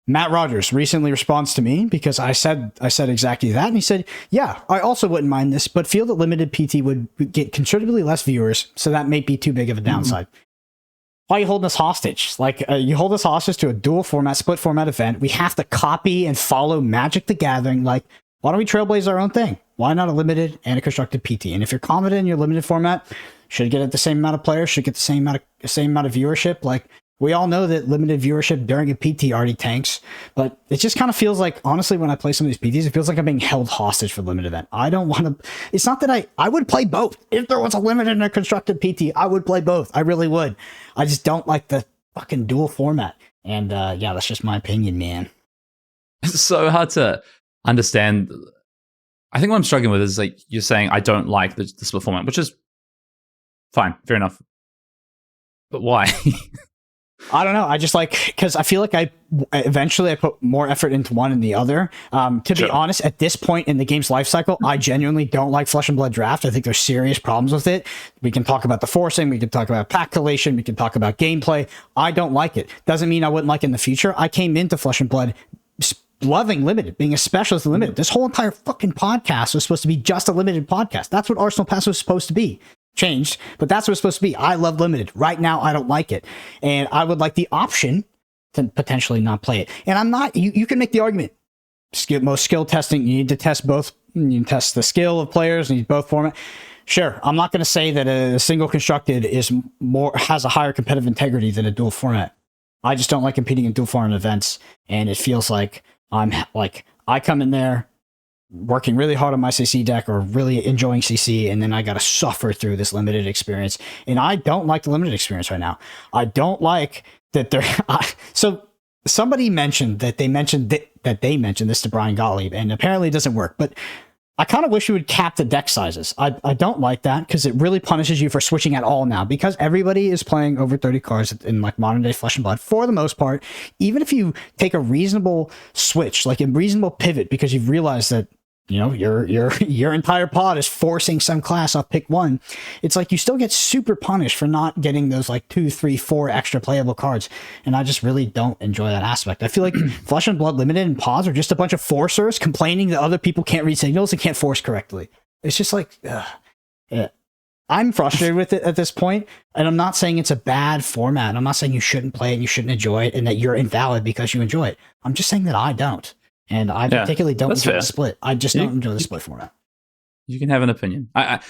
Matt Rogers recently responds to me because I said exactly that, and he said, yeah, I also wouldn't mind this, but feel that limited PT would get considerably less viewers, so that may be too big of a downside. Mm-hmm. Why are you holding us hostage? Like, you hold us hostage to a dual format, split format event. We have to copy and follow Magic the Gathering. Like, why don't we trailblaze our own thing? Why not a limited and a constructed PT? And if you're confident in your limited format, should get the same amount of players, should get the same amount of viewership. Like, we all know that limited viewership during a PT already tanks, but it just kind of feels like, honestly, when I play some of these PTs, it feels like I'm being held hostage for the limited event. I don't want to, it's not that I would play both. If there was a limited and a constructed PT, I would play both. I really would. I just don't like the fucking dual format. And yeah, that's just my opinion, man. It's so hard to understand. I think what I'm struggling with is like, you're saying, I don't like the split format, which is fine, fair enough. But why? I don't know. I just because I feel like I put more effort into one than the other. To be honest, at this point in the game's life cycle, I genuinely don't like Flesh and Blood Draft. I think there's serious problems with it. We can talk about the forcing. We can talk about pack collation. We can talk about gameplay. I don't like it. Doesn't mean I wouldn't like it in the future. I came into Flesh and Blood loving limited, being a specialist in limited. This whole entire fucking podcast was supposed to be just a limited podcast. That's what Arsenal Pass was supposed to be. Changed, but that's what it's supposed to be. I love limited. Right now, I don't like it. And I would like the option to potentially not play it. And I'm not, you can make the argument. Most skill testing, you need to test both. You test the skill of players, you need both format. Sure, I'm not going to say that a single constructed has a higher competitive integrity than a dual format. I just don't like competing in dual format events, and it feels like I come in there working really hard on my CC deck or really enjoying CC, and then I got to suffer through this limited experience. And I don't like the limited experience right now. I don't like that so somebody mentioned that they mentioned this to Brian Gottlieb, and apparently it doesn't work, but I kind of wish you would cap the deck sizes. I don't like that because it really punishes you for switching at all now, because everybody is playing over 30 cards in like modern day Flesh and Blood for the most part. Even if you take a reasonable switch, like a reasonable pivot, because you've realized that, you know, your entire pod is forcing some class off pick one, it's like you still get super punished for not getting those like 2, 3, 4 extra playable cards. And I just really don't enjoy that aspect. I feel like Flesh and Blood Limited and pods are just a bunch of forcers complaining that other people can't read signals and can't force correctly. It's just like, yeah. I'm frustrated with it at this point, and I'm not saying it's a bad format. I'm not saying you shouldn't play it and you shouldn't enjoy it and that you're invalid because you enjoy it. I'm just saying that I don't. And I particularly don't enjoy the split. I just don't enjoy the split format. You can have an opinion. I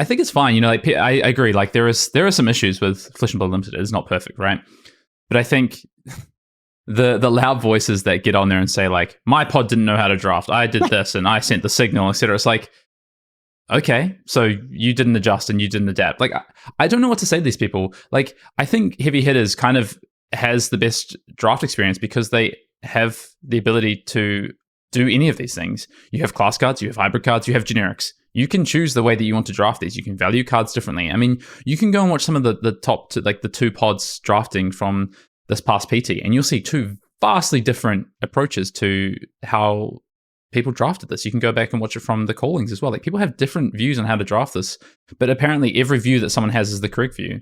think it's fine. You know, like I agree. Like there are some issues with Flesh and Blood Limited. It's not perfect, right? But I think the loud voices that get on there and say like, my pod didn't know how to draft. I did this and I sent the signal, etc. It's like, okay, so you didn't adjust and you didn't adapt. Like I don't know what to say to these people. Like I think Heavy Hitters kind of has the best draft experience because they have the ability to do any of these things. You have class cards, you have hybrid cards, you have generics. You can choose the way that you want to draft these. You can value cards differently. I mean, you can go and watch some of the top two, like the 2 pods drafting from this past PT, and you'll see 2 vastly different approaches to how people drafted this. You can go back and watch it from the callings as well. Like people have different views on how to draft this, but apparently every view that someone has is the correct view.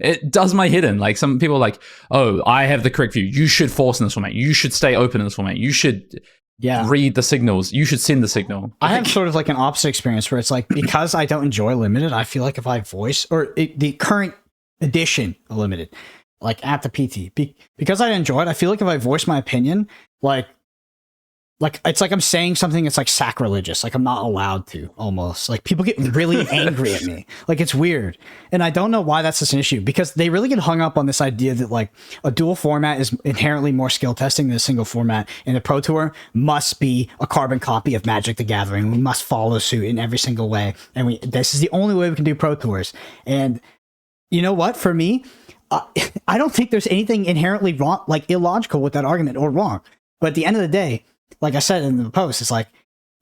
It does my head in. Like some people are like, oh, I have the correct view. You should force in this format. You should stay open in this format. You should read the signals. You should send the signal. I have sort of like an opposite experience where it's like, because I don't enjoy limited, I feel like if I voice the current edition of limited, like at the PT, because I enjoy it, I feel like if I voice my opinion, like it's like I'm saying something that's like sacrilegious, like I'm not allowed to, almost. Like people get really angry at me. Like it's weird. And I don't know why that's such an issue, because they really get hung up on this idea that like a dual format is inherently more skill testing than a single format, and the Pro Tour must be a carbon copy of Magic the Gathering. We must follow suit in every single way, and this is the only way we can do Pro Tours. And you know what, for me, I don't think there's anything inherently wrong, like illogical with that argument or wrong. But at the end of the day, like I said in the post, it's like,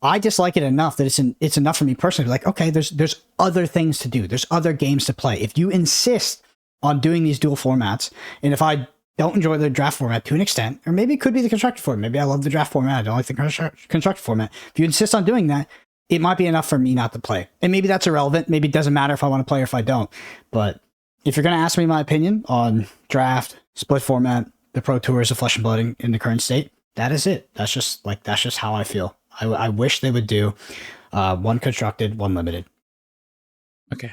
I dislike it enough that it's enough for me personally. Like, okay, there's other things to do. There's other games to play. If you insist on doing these dual formats, and if I don't enjoy the draft format to an extent, or maybe it could be the constructed format. Maybe I love the draft format. I don't like the constructed format. If you insist on doing that, it might be enough for me not to play. And maybe that's irrelevant. Maybe it doesn't matter if I want to play or if I don't. But if you're going to ask me my opinion on draft, split format, the Pro Tours of Flesh and Blood in the current state, that is it. That's just how I feel. I wish they would do one constructed, one limited. Okay.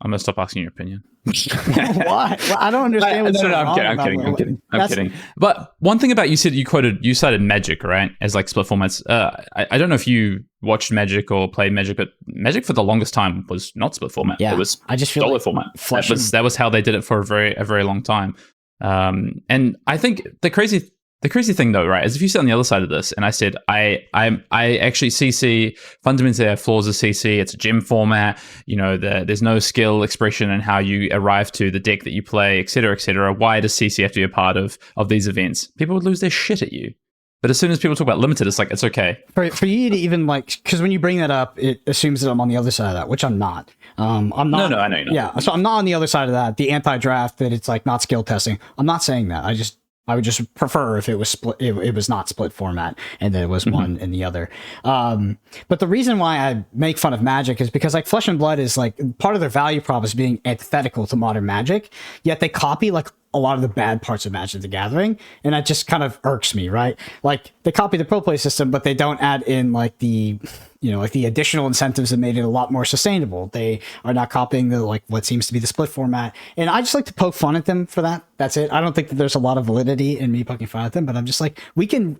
I'm going to stop asking your opinion. Why? Well, I don't understand No, I'm kidding. But one thing about you cited Magic, right? As like split formats. I don't know if you watched Magic or played Magic, but Magic for the longest time was not split format. Yeah, it was I just feel solid like format. That was how they did it for a very long time. And I think the crazy thing though, right, is if you sit on the other side of this, and I said, I actually CC fundamentally have flaws of CC. It's a gem format. You know, there's no skill expression in how you arrive to the deck that you play, et cetera, et cetera. Why does CC have to be a part of these events? People would lose their shit at you. But as soon as people talk about limited, it's like, it's okay. For you to even like, because when you bring that up, it assumes that I'm on the other side of that, which I'm not. I'm not. No, I know you're not. Yeah, so I'm not on the other side of that. The anti-draft, that it's like not skill testing. I'm not saying that. I would just prefer if it was split. It was not split format, and that it was one and the other. But the reason why I make fun of Magic is because like Flesh and Blood is like part of their value prop is being antithetical to modern Magic. Yet they copy like a lot of the bad parts of Magic the Gathering, and that just kind of irks me, right? Like they copy the pro play system, but they don't add in like the additional incentives that made it a lot more sustainable. They are not copying the like what seems to be the split format, and I just like to poke fun at them for that. That's it. I don't think that there's a lot of validity in me poking fun at them, but I'm just like,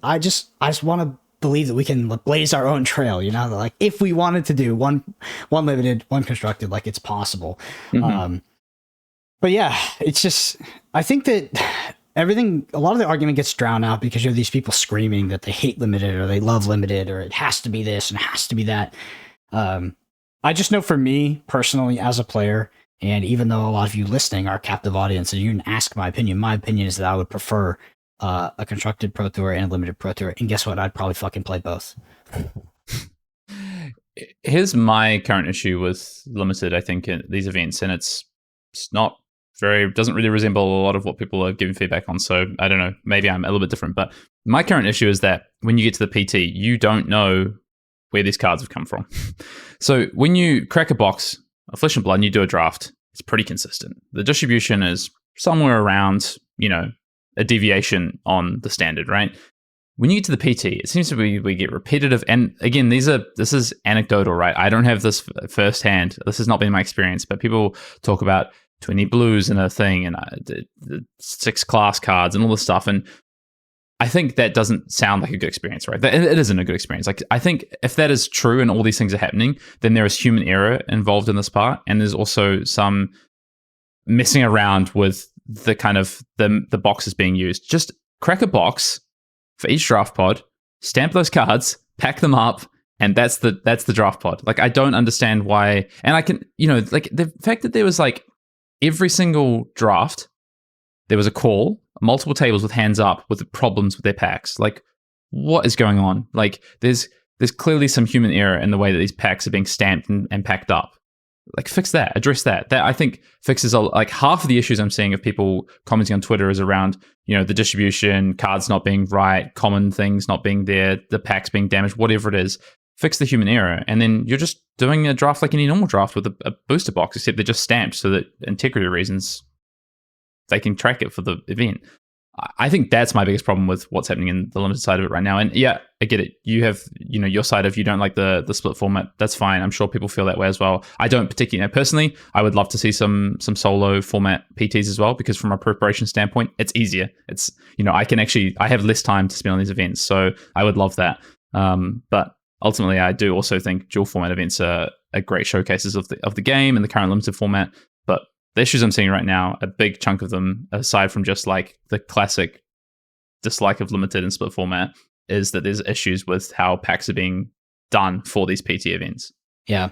I just want to believe that we can blaze our own trail, like if we wanted to do one limited, one constructed, like it's possible. But yeah, it's just, I think that a lot of the argument gets drowned out because you have these people screaming that they hate limited or they love limited or it has to be this and it has to be that. I just know for me personally as a player, and even though a lot of you listening are a captive audience and you can ask my opinion is that I would prefer a constructed Pro Tour and a limited Pro Tour. And guess what? I'd probably fucking play both. Here's my current issue with limited, I think, in these events, and it's doesn't really resemble a lot of what people are giving feedback on. So I don't know, maybe I'm a little bit different, but my current issue is that when you get to the PT, you don't know where these cards have come from. So when you crack a box of Flesh and Blood and you do a draft, it's pretty consistent. The distribution is somewhere around, a deviation on the standard, right? When you get to the PT, it seems to be we get repetitive. And again, this is anecdotal, right? I don't have this firsthand. This has not been my experience, but people talk about 20 blues and a thing and the 6 class cards and all this stuff. And I think that doesn't sound like a good experience, right? It isn't a good experience. Like, I think if that is true and all these things are happening, then there is human error involved in this part. And there's also some messing around with the kind of the boxes being used. Just crack a box for each draft pod, stamp those cards, pack them up, and that's the draft pod. Like, I don't understand why. And I can, like the fact that there was like every single draft, there was a call, multiple tables with hands up with problems with their packs. Like, what is going on? Like, there's clearly some human error in the way that these packs are being stamped and packed up. Like, fix that, address that. That, I think, fixes like half of the issues I'm seeing of people commenting on Twitter is around, the distribution, cards not being right, common things not being there, the packs being damaged, whatever it is. Fix the human error, and then you're just doing a draft like any normal draft with a booster box, except they're just stamped so that integrity reasons they can track it for the event. I think that's my biggest problem with what's happening in the limited side of it right now. And yeah, I get it. You have, your side of you don't like the split format. That's fine. I'm sure people feel that way as well. I don't particularly, personally, I would love to see some solo format PTs as well, because from a preparation standpoint, it's easier. It's, I have less time to spend on these events. So I would love that. But ultimately, I do also think dual format events are great showcases of the game and the current limited format. But the issues I'm seeing right now, a big chunk of them, aside from just like the classic dislike of limited and split format, is that there's issues with how packs are being done for these PT events. Yeah.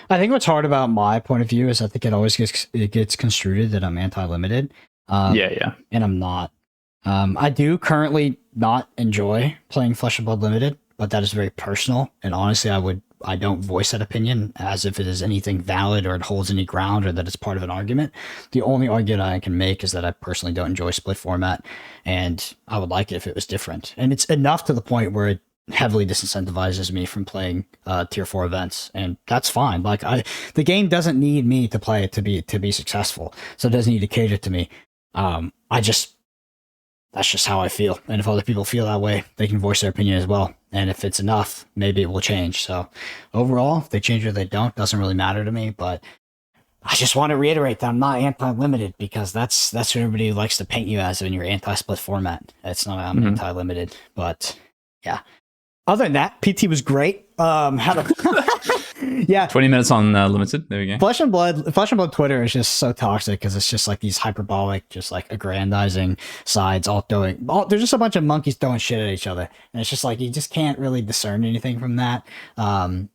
I think what's hard about my point of view is I think it gets construed that I'm anti-limited. Yeah. And I'm not. I do currently not enjoy playing Flesh and Blood Limited, but that is very personal. And honestly, I don't voice that opinion as if it is anything valid or it holds any ground or that it's part of an argument. The only argument I can make is that I personally don't enjoy split format, and I would like it if it was different. And it's enough to the point where it heavily disincentivizes me from playing tier 4 events, and that's fine. Like, the game doesn't need me to play it to be successful, so it doesn't need to cater to me. That's just how I feel. And if other people feel that way, they can voice their opinion as well. And if it's enough, maybe it will change. So overall, if they change or they don't, doesn't really matter to me. But I just want to reiterate that I'm not anti-limited, because that's what everybody likes to paint you as when you're anti-split format. It's not, I'm anti-limited. But yeah. Other than that, PT was great. Yeah, 20 minutes on limited. There we go. Flesh and Blood Twitter is just so toxic, because it's just like these hyperbolic, just like aggrandizing sides there's just a bunch of monkeys throwing shit at each other, and it's just like you just can't really discern anything from that.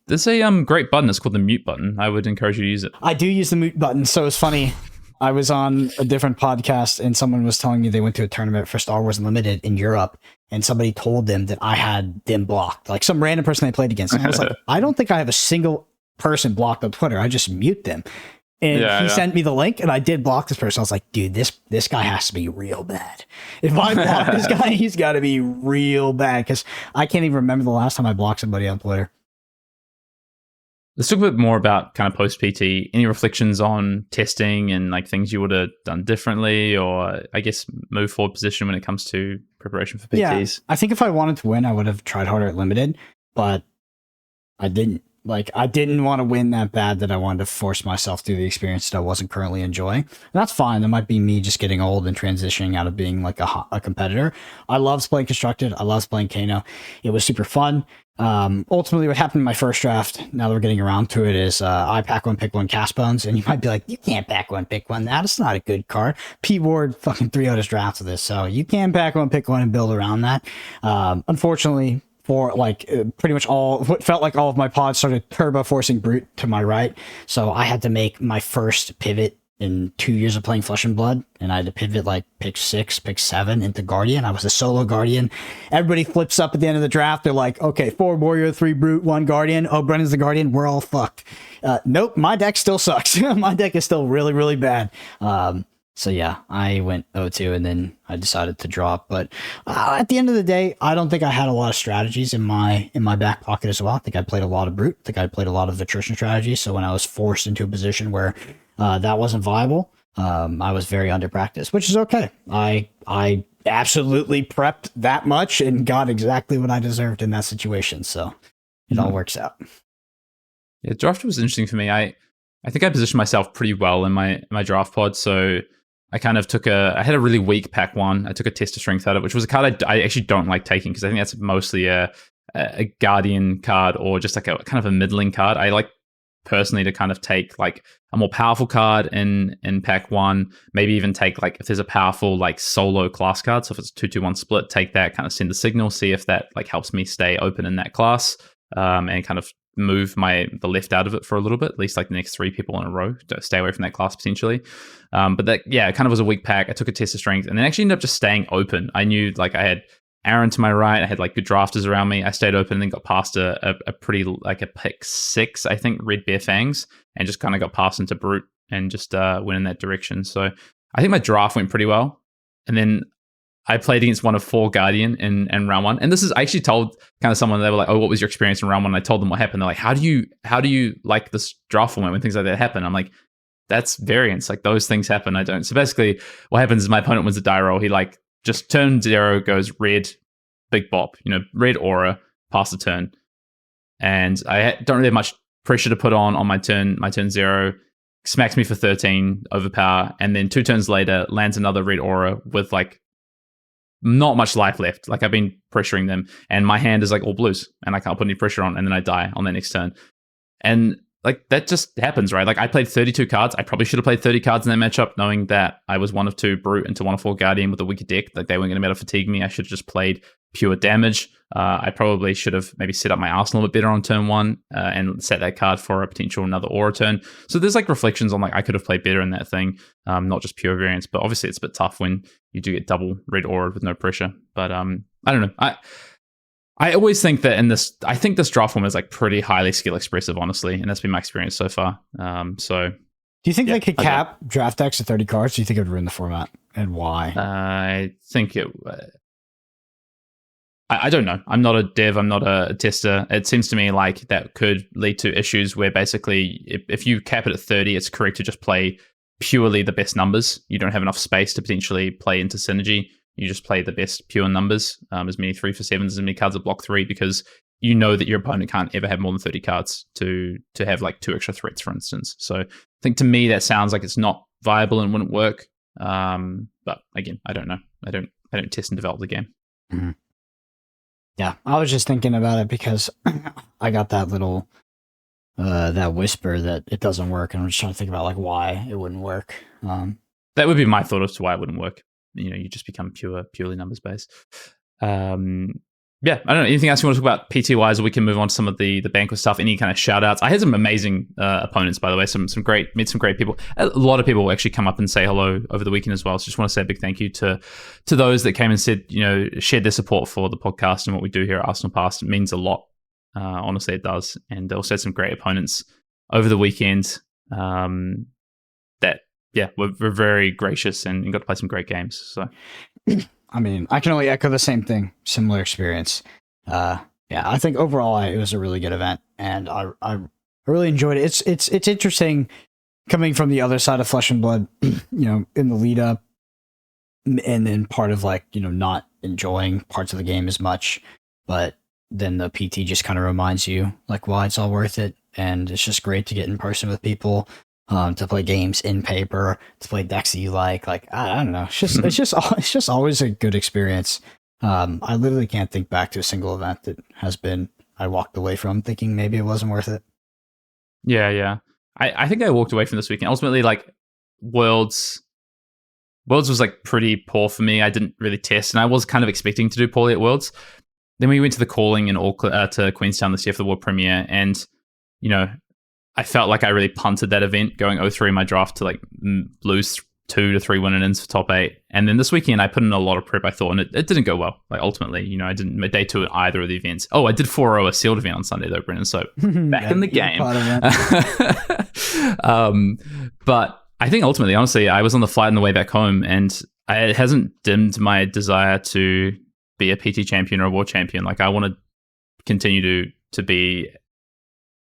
There's a great button. It's called the mute button. I would encourage you to use it. I do use the mute button. So it's funny. I was on a different podcast and someone was telling me they went to a tournament for Star Wars Unlimited in Europe, and somebody told them that I had them blocked, like some random person they played against. And I was like, I don't think I have a single person blocked on Twitter. I just mute them. And he sent me the link, and I did block this person. I was like, dude, this guy has to be real bad. If I block this guy, he's got to be real bad, because I can't even remember the last time I blocked somebody on Twitter. Let's talk a bit more about kind of post PT. Any reflections on testing and like things you would have done differently, or I guess move forward position when it comes to preparation for PTs? Yeah, I think if I wanted to win, I would have tried harder at limited, but I didn't. Like, I didn't want to win that bad that I wanted to force myself through the experience that I wasn't currently enjoying. And that's fine. That might be me just getting old and transitioning out of being like a competitor. I loved playing Constructed. I loved playing Kano. It was super fun. Ultimately, what happened in my first draft, now that we're getting around to it, is I pack one, pick one, cast bones. And you might be like, you can't pack one, pick one. That's not a good card. P Ward fucking 3-0'd his draft of this. So you can pack one, pick one, and build around that. Unfortunately, for like pretty much what felt like all of my pods started turbo forcing Brute to my right. So I had to make my first pivot in 2 years of playing Flesh and Blood. And I had to pivot like pick 6, pick 7 into Guardian. I was a solo Guardian. Everybody flips up at the end of the draft. They're like, okay, 4 Warrior, 3 Brute, 1 Guardian. Oh, Brennan's the Guardian. We're all fucked. Nope, my deck still sucks. My deck is still really, really bad. So yeah, I went 0-2 and then I decided to drop. But at the end of the day, I don't think I had a lot of strategies in my back pocket as well. I think I played a lot of Brute. I think I played a lot of attrition strategies. So when I was forced into a position where that wasn't viable, I was very under practiced, which is okay. I absolutely prepped that much and got exactly what I deserved in that situation. So it all works out. Yeah, draft was interesting for me. I think I positioned myself pretty well in my draft pod. So I kind of I had a really weak pack one. I took a test of strength out of it, which was a card I actually don't like taking because I think that's mostly a Guardian card or just like a kind of a middling card. I like personally to kind of take like a more powerful card in pack one, maybe even take like if there's a powerful like solo class card. So if it's a 2-2-1 split, take that, kind of send the signal, see if that like helps me stay open in that class, and kind of move the left out of it for a little bit, at least like the next 3 people in a row to stay away from that class potentially. But that, yeah, it kind of was a weak pack. I took a test of strength and then actually ended up just staying open. I knew like I had Aaron to my right. I had like good drafters around me. I stayed open and then got past a pretty like a pick 6, I think, Red Bear Fangs, and just kind of got past into Brute and just went in that direction. So I think my draft went pretty well. And then I played against one of 4 Guardian in round 1. And this is, I actually told kind of someone, they were like, oh, what was your experience in round 1? And I told them what happened. They're like, how do you like this draft format when things like that happen? I'm like, that's variance. Like those things happen. I don't. So basically what happens is my opponent wins a die roll. He like just turn 0, goes red, big bop, red aura, pass the turn. And I don't really have much pressure to put on my turn 0, smacks me for 13, overpower. And then 2 turns later, lands another red aura with like not much life left. Like I've been pressuring them and my hand is like all blues and I can't put any pressure on, and then I die on that next turn. And like that just happens, right? Like I played 32 cards. I probably should have played 30 cards in that matchup, knowing that I was 1 of 2 Brute into 1 of 4 Guardian with a weaker deck. Like they weren't going to be able to fatigue me. I should have just played pure damage. I probably should have maybe set up my arsenal a bit better on turn 1 and set that card for a potential another aura turn. So there's like reflections on like I could have played better in that thing, not just pure variance. But obviously it's a bit tough when you do get double red aura with no pressure. But I don't know. I always think that I think this draft form is like pretty highly skill expressive, honestly, and that's been my experience so far. So, do you think they could cap draft decks at 30 cards? Do you think it would ruin the format, and why? I think it. I don't know. I'm not a dev. I'm not a tester. It seems to me like that could lead to issues where basically, if you cap it at 30, it's correct to just play purely the best numbers. You don't have enough space to potentially play into synergy. You just play the best pure numbers, as many 3-for-7s, as many cards that block 3, because you know that your opponent can't ever have more than 30 cards to have like 2 extra threats, for instance. So I think to me that sounds like it's not viable and wouldn't work. But again, I don't know. I don't test and develop the game. Mm-hmm. Yeah, I was just thinking about it because I got that little that whisper that it doesn't work, and I'm just trying to think about like why it wouldn't work. That would be my thought as to why it wouldn't work. You just become purely numbers based. Yeah, I don't know. Anything else you want to talk about PT wise, or we can move on to some of the Banquet stuff. Any kind of shout outs? I had some amazing opponents, by the way. Met some great people. A lot of people will actually come up and say hello over the weekend as well. So just want to say a big thank you to those that came and said, shared their support for the podcast and what we do here at Arsenal Pass. It means a lot. Honestly, it does. And also had some great opponents over the weekend. We're very gracious and got to play some great games. So. I mean, I can only echo the same thing. Similar experience. I think overall it was a really good event, and I I really enjoyed it. It's interesting coming from the other side of Flesh and Blood, in the lead up, and then part of like not enjoying parts of the game as much, but then the PT just kind of reminds you like why it's all worth it, and it's just great to get in person with people, to play games in paper, to play decks that you like. I don't know, it's just always a good experience. I literally can't think back to a single event that I walked away from thinking maybe it wasn't worth it. Yeah. I think I walked away from this weekend. Ultimately, like Worlds was like pretty poor for me. I didn't really test, and I was kind of expecting to do poorly at Worlds. Then we went to the calling in to Queenstown this year for the World Premiere, and I felt like I really punted that event going 0-3 in my draft to like lose 2 to 3 win-ins for top 8. And then this weekend I put in a lot of prep, I thought, and it didn't go well. Like ultimately, I didn't day 2 at either of the events. Oh, I did 4-0 a sealed event on Sunday though, Brennan. So back in the game. But I think ultimately, honestly, I was on the flight on the way back home, and it hasn't dimmed my desire to be a PT champion or a world champion. Like I want to continue to be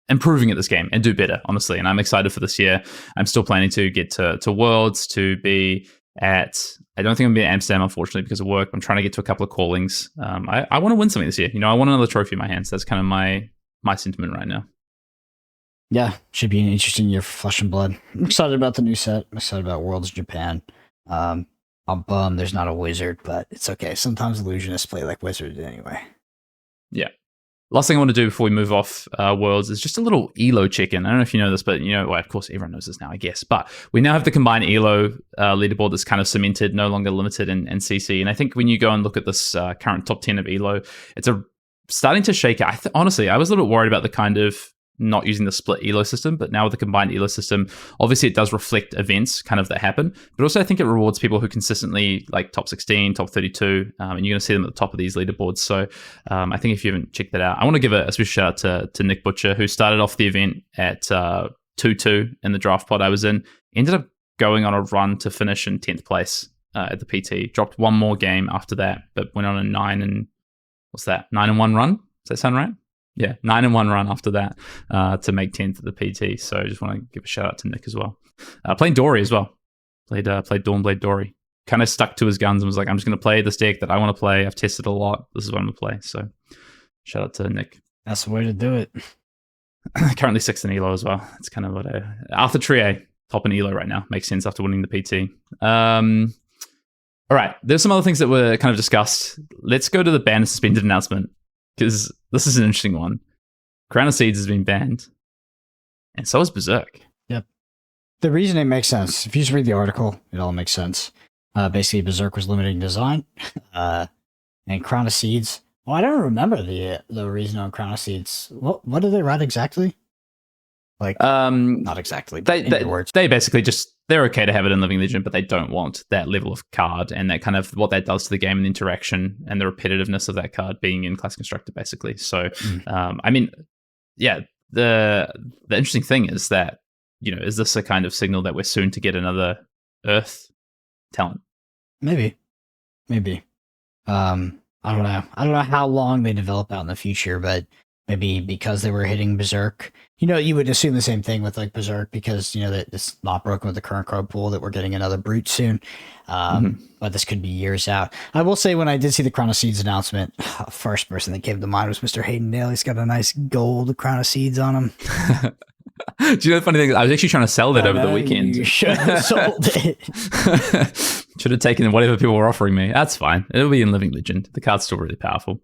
improving at this game and do better, honestly. And I'm excited for this year. I'm still planning to get to Worlds, to be at, I don't think I'm going to be at Amsterdam, unfortunately, because of work. I'm trying to get to a couple of callings. I want to win something this year. I want another trophy in my hands. That's kind of my sentiment right now. Yeah, should be an interesting year for Flesh and Blood. I'm excited about the new set. I'm excited about Worlds Japan. I'm bummed there's not a wizard, but it's okay. Sometimes illusionists play like wizards anyway. Yeah. Last thing I want to do before we move off Worlds is just a little ELO check-in. I don't know if you know this, but well, of course, everyone knows this now, I guess. But we now have the combined ELO leaderboard that's kind of cemented, no longer limited in CC. And I think when you go and look at this current top 10 of ELO, it's starting to shake out. Honestly, I was a little bit worried about the kind of not using the split ELO system, but now with the combined ELO system, obviously it does reflect events kind of that happen, but also I think it rewards people who consistently like top 16, top 32, and you're going to see them at the top of these leaderboards. So I think if you haven't checked that out, I want to give a special shout out to Nick Butcher, who started off the event at 2-2 in the draft pod I was in, ended up going on a run to finish in 10th place at the PT, dropped one more game after that, but went on a 9-1 run. Does that sound right? Yeah, 9-1 run after that to make 10th at the PT. So I just want to give a shout out to Nick as well. Playing Dory as well. Played Dawnblade Dory. Kind of stuck to his guns and was like, I'm just going to play this deck that I want to play. I've tested a lot. This is what I'm going to play. So shout out to Nick. That's the way to do it. Currently 6th in ELO as well. It's kind of what Arthur Trier, top in ELO right now. Makes sense after winning the PT. All right, there's some other things that were kind of discussed. Let's go to the ban and suspended announcement, because this is an interesting one. Crown of Seeds has been banned, and so is Berserk. Yep. The reason it makes sense, if you just read the article, it all makes sense. Basically, Berserk was limiting design, and Crown of Seeds. Well, I don't remember the reason on Crown of Seeds. What did they write exactly? Like, not exactly. They basically just, they're okay to have it in Living Legend, but they don't want that level of card and that kind of what that does to the game and interaction and the repetitiveness of that card being in Class Constructor, basically. So, I mean, yeah, the interesting thing is that, is this a kind of signal that we're soon to get another Earth talent? Maybe. I don't know. I don't know how long they develop out in the future, but maybe because they were hitting Berserk. You would assume the same thing with like Berserk because, that it's not broken with the current card pool, that we're getting another Brute soon. But this could be years out. I will say when I did see the Crown of Seeds announcement, first person that came to mind was Mr. Hayden Dale. He's got a nice gold Crown of Seeds on him. Do you know the funny thing? I was actually trying to sell that over the weekend. You should have sold it. Should have taken whatever people were offering me. That's fine. It'll be in Living Legend. The card's still really powerful.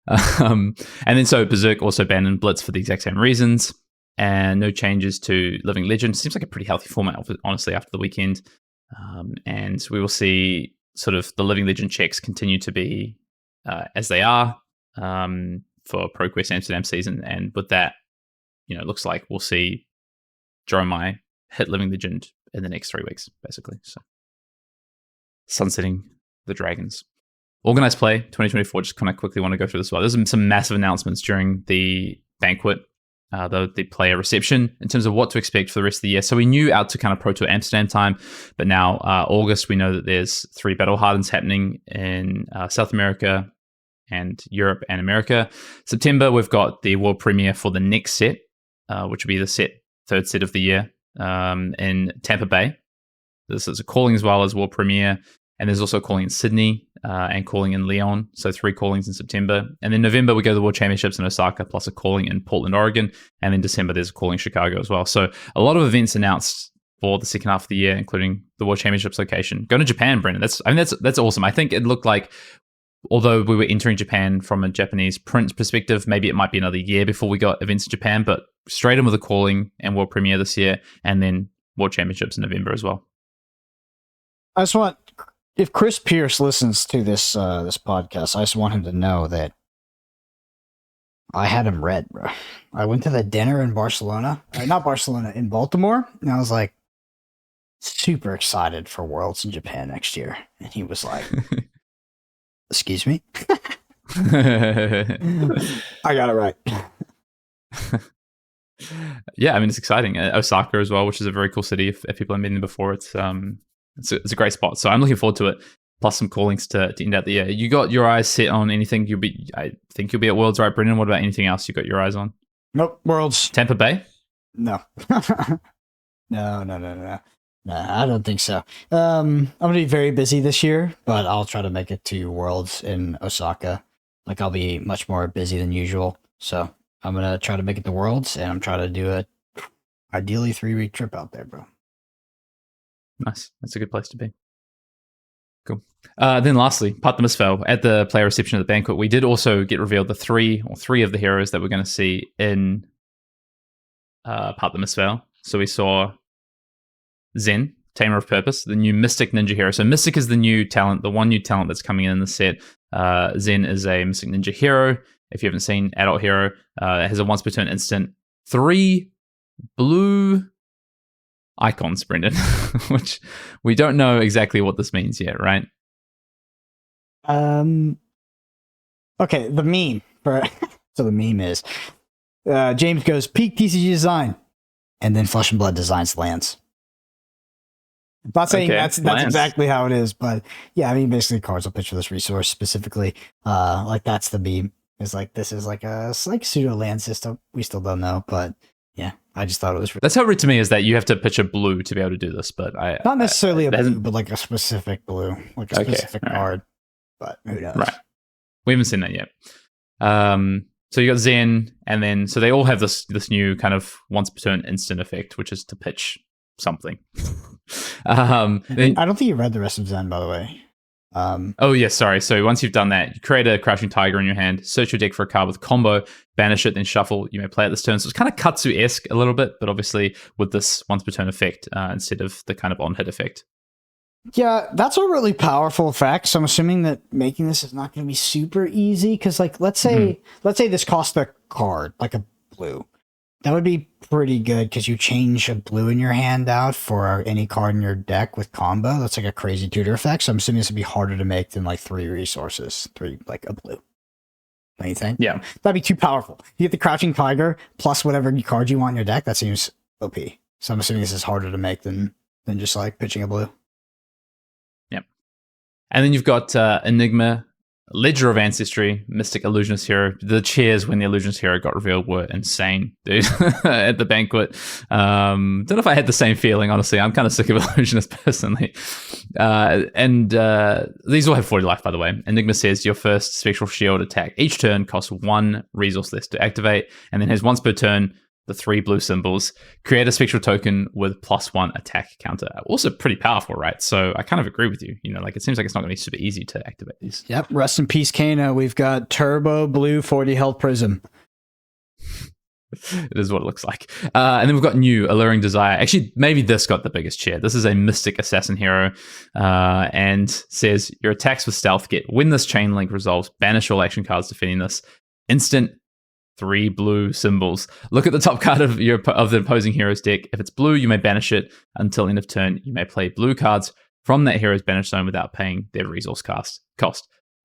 And then so Berserk also banned in Blitz for the exact same reasons, and no changes to Living Legend. Seems like a pretty healthy format, honestly, after the weekend. And we will see sort of the Living Legend checks continue to be as they are for ProQuest Amsterdam season. And with that, it looks like we'll see Dromai hit Living Legend in the next 3 weeks, basically. So sunsetting the Dragons. Organized Play 2024, just kind of quickly want to go through this as well. There's some massive announcements during the Banquet, the player reception, in terms of what to expect for the rest of the year. So we knew out to kind of Pro Tour Amsterdam time, but now August, we know that there's 3 Battle Hardens happening in South America and Europe and America. September, we've got the World Premiere for the next set, which will be the third set of the year in Tampa Bay. This is a calling as well as World Premiere. And there's also a calling in Sydney and calling in Lyon. So 3 callings in September. And then November, we go to the World Championships in Osaka, plus a calling in Portland, Oregon. And then December, there's a calling in Chicago as well. So a lot of events announced for the second half of the year, including the World Championships location. Going to Japan, Brendan. That's awesome. I think it looked like, although we were entering Japan from a Japanese print perspective, maybe it might be another year before we got events in Japan, but straight in with a calling and World Premiere this year, and then World Championships in November as well. I just want, if Chris Pierce listens to this podcast, I just want him to know that I had him read, bro. I went to the dinner in Barcelona, not Barcelona, in Baltimore, and I was like super excited for Worlds in Japan next year. And he was like, excuse me? I got it right. Yeah, I mean, it's exciting. Osaka as well, which is a very cool city. If people haven't been there before, it's a great spot. So I'm looking forward to it. Plus some callings to end out the year. You got your eyes set on anything? I think you'll be at Worlds, right, Brendan? What about anything else you got your eyes on? Nope, Worlds. Tampa Bay? No. No, I don't think so. I'm going to be very busy this year, but I'll try to make it to Worlds in Osaka. Like, I'll be much more busy than usual. So I'm going to try to make it to Worlds, and I'm trying to do a ideally 3-week trip out there, bro. Nice. That's a good place to be. Cool. Then lastly, Part the Misfell. At the player reception at the banquet, we did also get revealed the three of the heroes that we're going to see in Part the Misfell. So we saw Zen, Tamer of Purpose, the new Mystic Ninja hero. So Mystic is the new talent, the one new talent that's coming in the set. Zen is a Mystic Ninja hero. If you haven't seen Adult Hero, it has a once per turn instant. 3 blue icons, Brendan, which we don't know exactly what this means yet, right? Okay, the meme so the meme is James goes peak TCG design, and then Flesh and Blood designs lands. I'm not saying that's exactly how it is, but yeah, I mean, basically cards will pitch for this resource specifically. Like that's the meme. It's like this is like a pseudo land system. We still don't know, but yeah, I just thought it was. That's how it read to me, is that you have to pitch a blue to be able to do this, but not necessarily a blue, but like a specific blue, like a specific card. But who knows? Right. We haven't seen that yet. So you got Zen, and then so they all have this new kind of once per turn instant effect, which is to pitch something. I don't think you read the rest of Zen, by the way. Oh, yes, sorry. So once you've done that, you create a Crouching Tiger in your hand, search your deck for a card with combo, banish it, then shuffle. You may play it this turn. So it's kind of Katsu-esque a little bit, but obviously with this once per turn effect instead of the kind of on-hit effect. Yeah, that's a really powerful effect. So I'm assuming that making this is not going to be super easy because, like, let's say this costs a card, like a blue. That would be pretty good because you change a blue in your hand out for any card in your deck with combo. That's like a crazy tutor effect. So I'm assuming this would be harder to make than like 3 resources, 3 like a blue. Don't you think? Yeah. That'd be too powerful. You get the Crouching Tiger plus whatever card you want in your deck. That seems OP. So I'm assuming this is harder to make than just like pitching a blue. Yep. And then you've got Enigma, Ledger of Ancestry, Mystic Illusionist Hero. The cheers when the Illusionist Hero got revealed were insane, dude, at the banquet. Don't know if I had the same feeling, honestly. I'm kind of sick of Illusionist personally. And these all have 40 life, by the way. Enigma says your first Spectral Shield attack each turn costs 1 resource less to activate, and then has once per turn the 3 blue symbols. Create a spectral token with +1 attack counter. Also pretty powerful, right? So I kind of agree with you. You know, like it seems like it's not going to be super easy to activate these. Yep. Rest in peace, Kano. We've got Turbo Blue 40 Health Prism. It is what it looks like. And then we've got new Alluring Desire. Actually, maybe this got the biggest cheer. This is a Mystic Assassin hero and says your attacks with stealth get, when this chain link resolves, banish all action cards defending this. Instant 3 blue symbols. Look at the top card of the opposing hero's deck. If it's blue, you may banish it until end of turn. You may play blue cards from that hero's banish zone without paying their resource cost.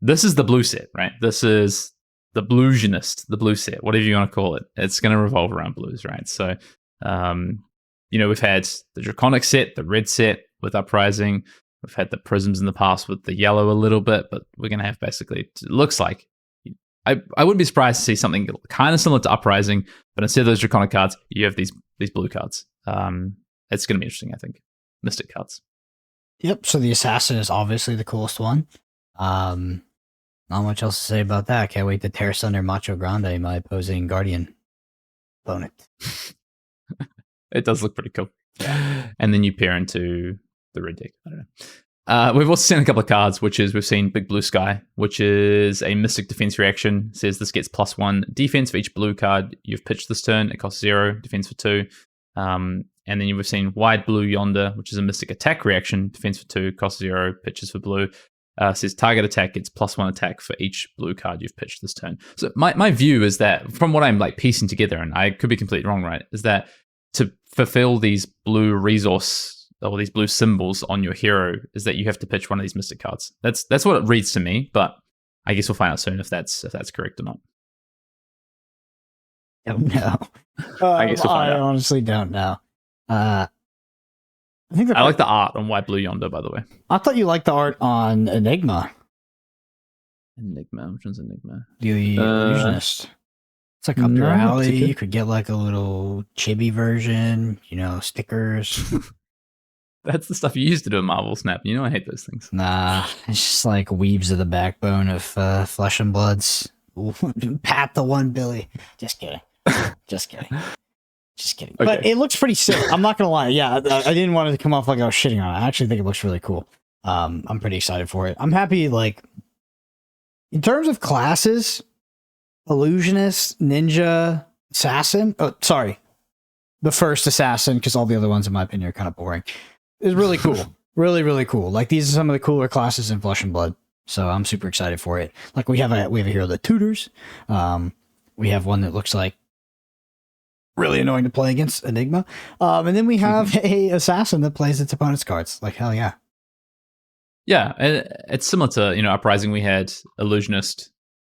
This is the blue set, right? This is the Bluesionist, the blue set, whatever you want to call it. It's going to revolve around blues, right? So, we've had the Draconic set, the red set with Uprising. We've had the Prisms in the past with the yellow a little bit, but we're going to have basically, it looks like, I wouldn't be surprised to see something kind of similar to Uprising, but instead of those Draconic cards, you have these blue cards. It's going to be interesting, I think. Mystic cards. Yep. So the Assassin is obviously the coolest one. Not much else to say about that. Can't wait to tear asunder Macho Grande, my opposing Guardian opponent. It does look pretty cool. And then you pair into the red deck. I don't know. We've also seen a couple of cards, which is we've seen Big Blue Sky, which is a Mystic Defense reaction. It says this gets +1 defense for each blue card you've pitched this turn. It costs 0, defense for 2. And then you've seen Wide Blue Yonder, which is a Mystic Attack reaction. Defense for 2, costs 0, pitches for blue. Says target attack gets +1 attack for each blue card you've pitched this turn. So my view is that, from what I'm like piecing together, and I could be completely wrong, right, is that to fulfill these blue resource or these blue symbols on your hero is that you have to pitch one of these Mystic cards. That's what it reads to me, but I guess we'll find out soon if that's correct or not. Don't know. I guess we'll find out. Honestly don't know. I think I like the art on White Blue Yonder, by the way. I thought you liked the art on Enigma. Enigma, which one's Enigma? The Illusionist. It's like up your No, alley. particularly. You could get like a little chibi version, stickers. That's the stuff you used to do in Marvel Snap. You know I hate those things. Nah, it's just like weaves of the backbone of Flesh and Bloods. Pat the one, Billy. Just kidding. Just kidding. Just kidding. Okay. But it looks pretty sick. I'm not gonna lie. Yeah, I didn't want it to come off like I was shitting on it. I actually think it looks really cool. I'm pretty excited for it. I'm happy. Like in terms of classes, Illusionist, Ninja, Assassin. Oh, sorry, the first Assassin, because all the other ones, in my opinion, are kind of boring. Is really cool. Really, really cool. Like these are some of the cooler classes in Flesh and Blood. So I'm super excited for it. Like we have a hero that tutors. We have one that looks like really annoying to play against, Enigma. And then we have a assassin that plays its opponent's cards. Like hell yeah. Yeah, it's similar to Uprising. We had Illusionist,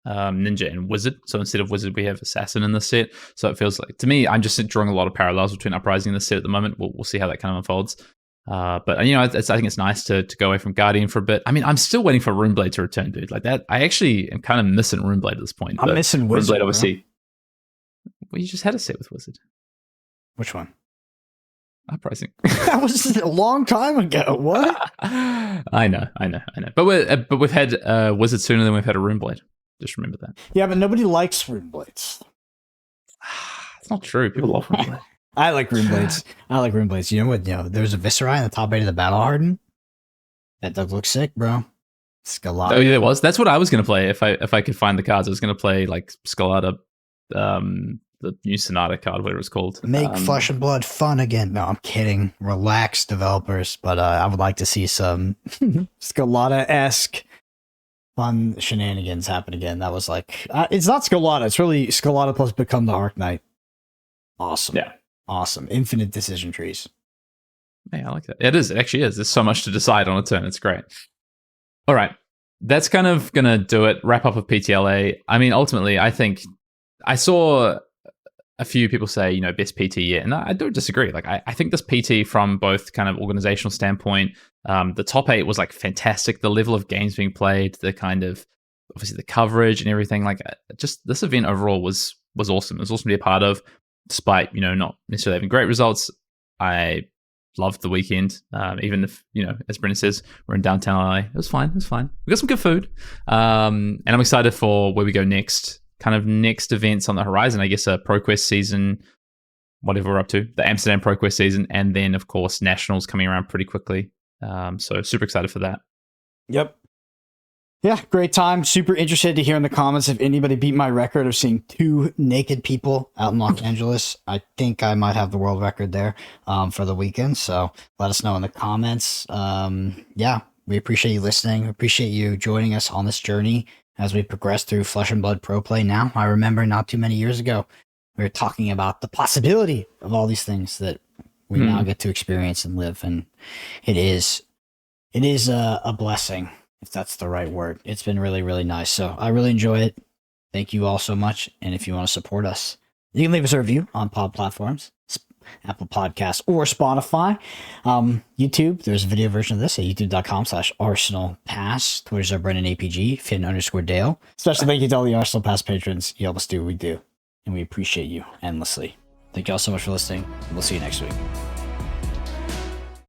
Ninja, and Wizard. So instead of Wizard, we have Assassin in this set. So it feels like, to me, I'm just drawing a lot of parallels between Uprising and this set at the moment. We'll see how that kind of unfolds. But I think it's nice to go away from Guardian for a bit. I mean, I'm still waiting for Runeblade to return, dude. Like that, I actually am kind of missing Runeblade at this point. I'm missing Wizard. Runeblade, obviously. Well, you just had a set with Wizard. Which one? Uprising. That was a long time ago. What? I know. But we've had Wizard sooner than we've had a Runeblade. Just remember that. Yeah, but nobody likes Runeblades. It's not true. People love Runeblade. I like Runeblades. You know what? There's a Viserai in the top 8 of the Battle Hardened. That does look sick, bro. Skalata. Oh yeah, there was. That's what I was going to play if I could find the cards. I was going to play like Skalata, the new Sonata card, whatever it's called. Make Flesh and Blood fun again. No, I'm kidding. Relax, developers. But I would like to see some Skalata-esque fun shenanigans happen again. That was like, it's not Skalata. It's really Skalata plus Become the Arc Knight. Awesome. Yeah. Awesome. Infinite decision trees. Yeah, I like that. It is. It actually is. There's so much to decide on a turn. It's great. All right. That's kind of going to do it. Wrap up with PTLA. I mean, ultimately, I think I saw a few people say, best PT yet. And I don't disagree. Like, I think this PT from both kind of organizational standpoint, the top 8 was like fantastic. The level of games being played, the kind of, obviously the coverage and everything, like just this event overall was awesome. It was awesome to be a part of, despite, not necessarily having great results. I loved the weekend. Even if, as Brendan says, we're in downtown LA. It was fine. We got some good food. And I'm excited for where we go next. Kind of next events on the horizon, I guess, a ProQuest season, whatever we're up to, the Amsterdam ProQuest season, and then, of course, Nationals coming around pretty quickly. So super excited for that. Yep. Yeah, great time. Super interested to hear in the comments if anybody beat my record of seeing 2 naked people out in Los Angeles. I think I might have the world record there for the weekend. So let us know in the comments. Yeah, we appreciate you listening. Appreciate you joining us on this journey as we progress through Flesh and Blood Pro Play now. I remember not too many years ago, we were talking about the possibility of all these things that we now get to experience and live. And it is a blessing, if that's the right word. It's been really, really nice. So I really enjoy it. Thank you all so much. And if you want to support us, you can leave us a review on pod platforms, Apple Podcasts, or Spotify. YouTube, there's a video version of this at youtube.com/Arsenal Pass. Twitter's our Brendan APG, Finn_Dale. Special thank you to all the Arsenal Pass patrons. You help us do what we do, and we appreciate you endlessly. Thank you all so much for listening, and we'll see you next week.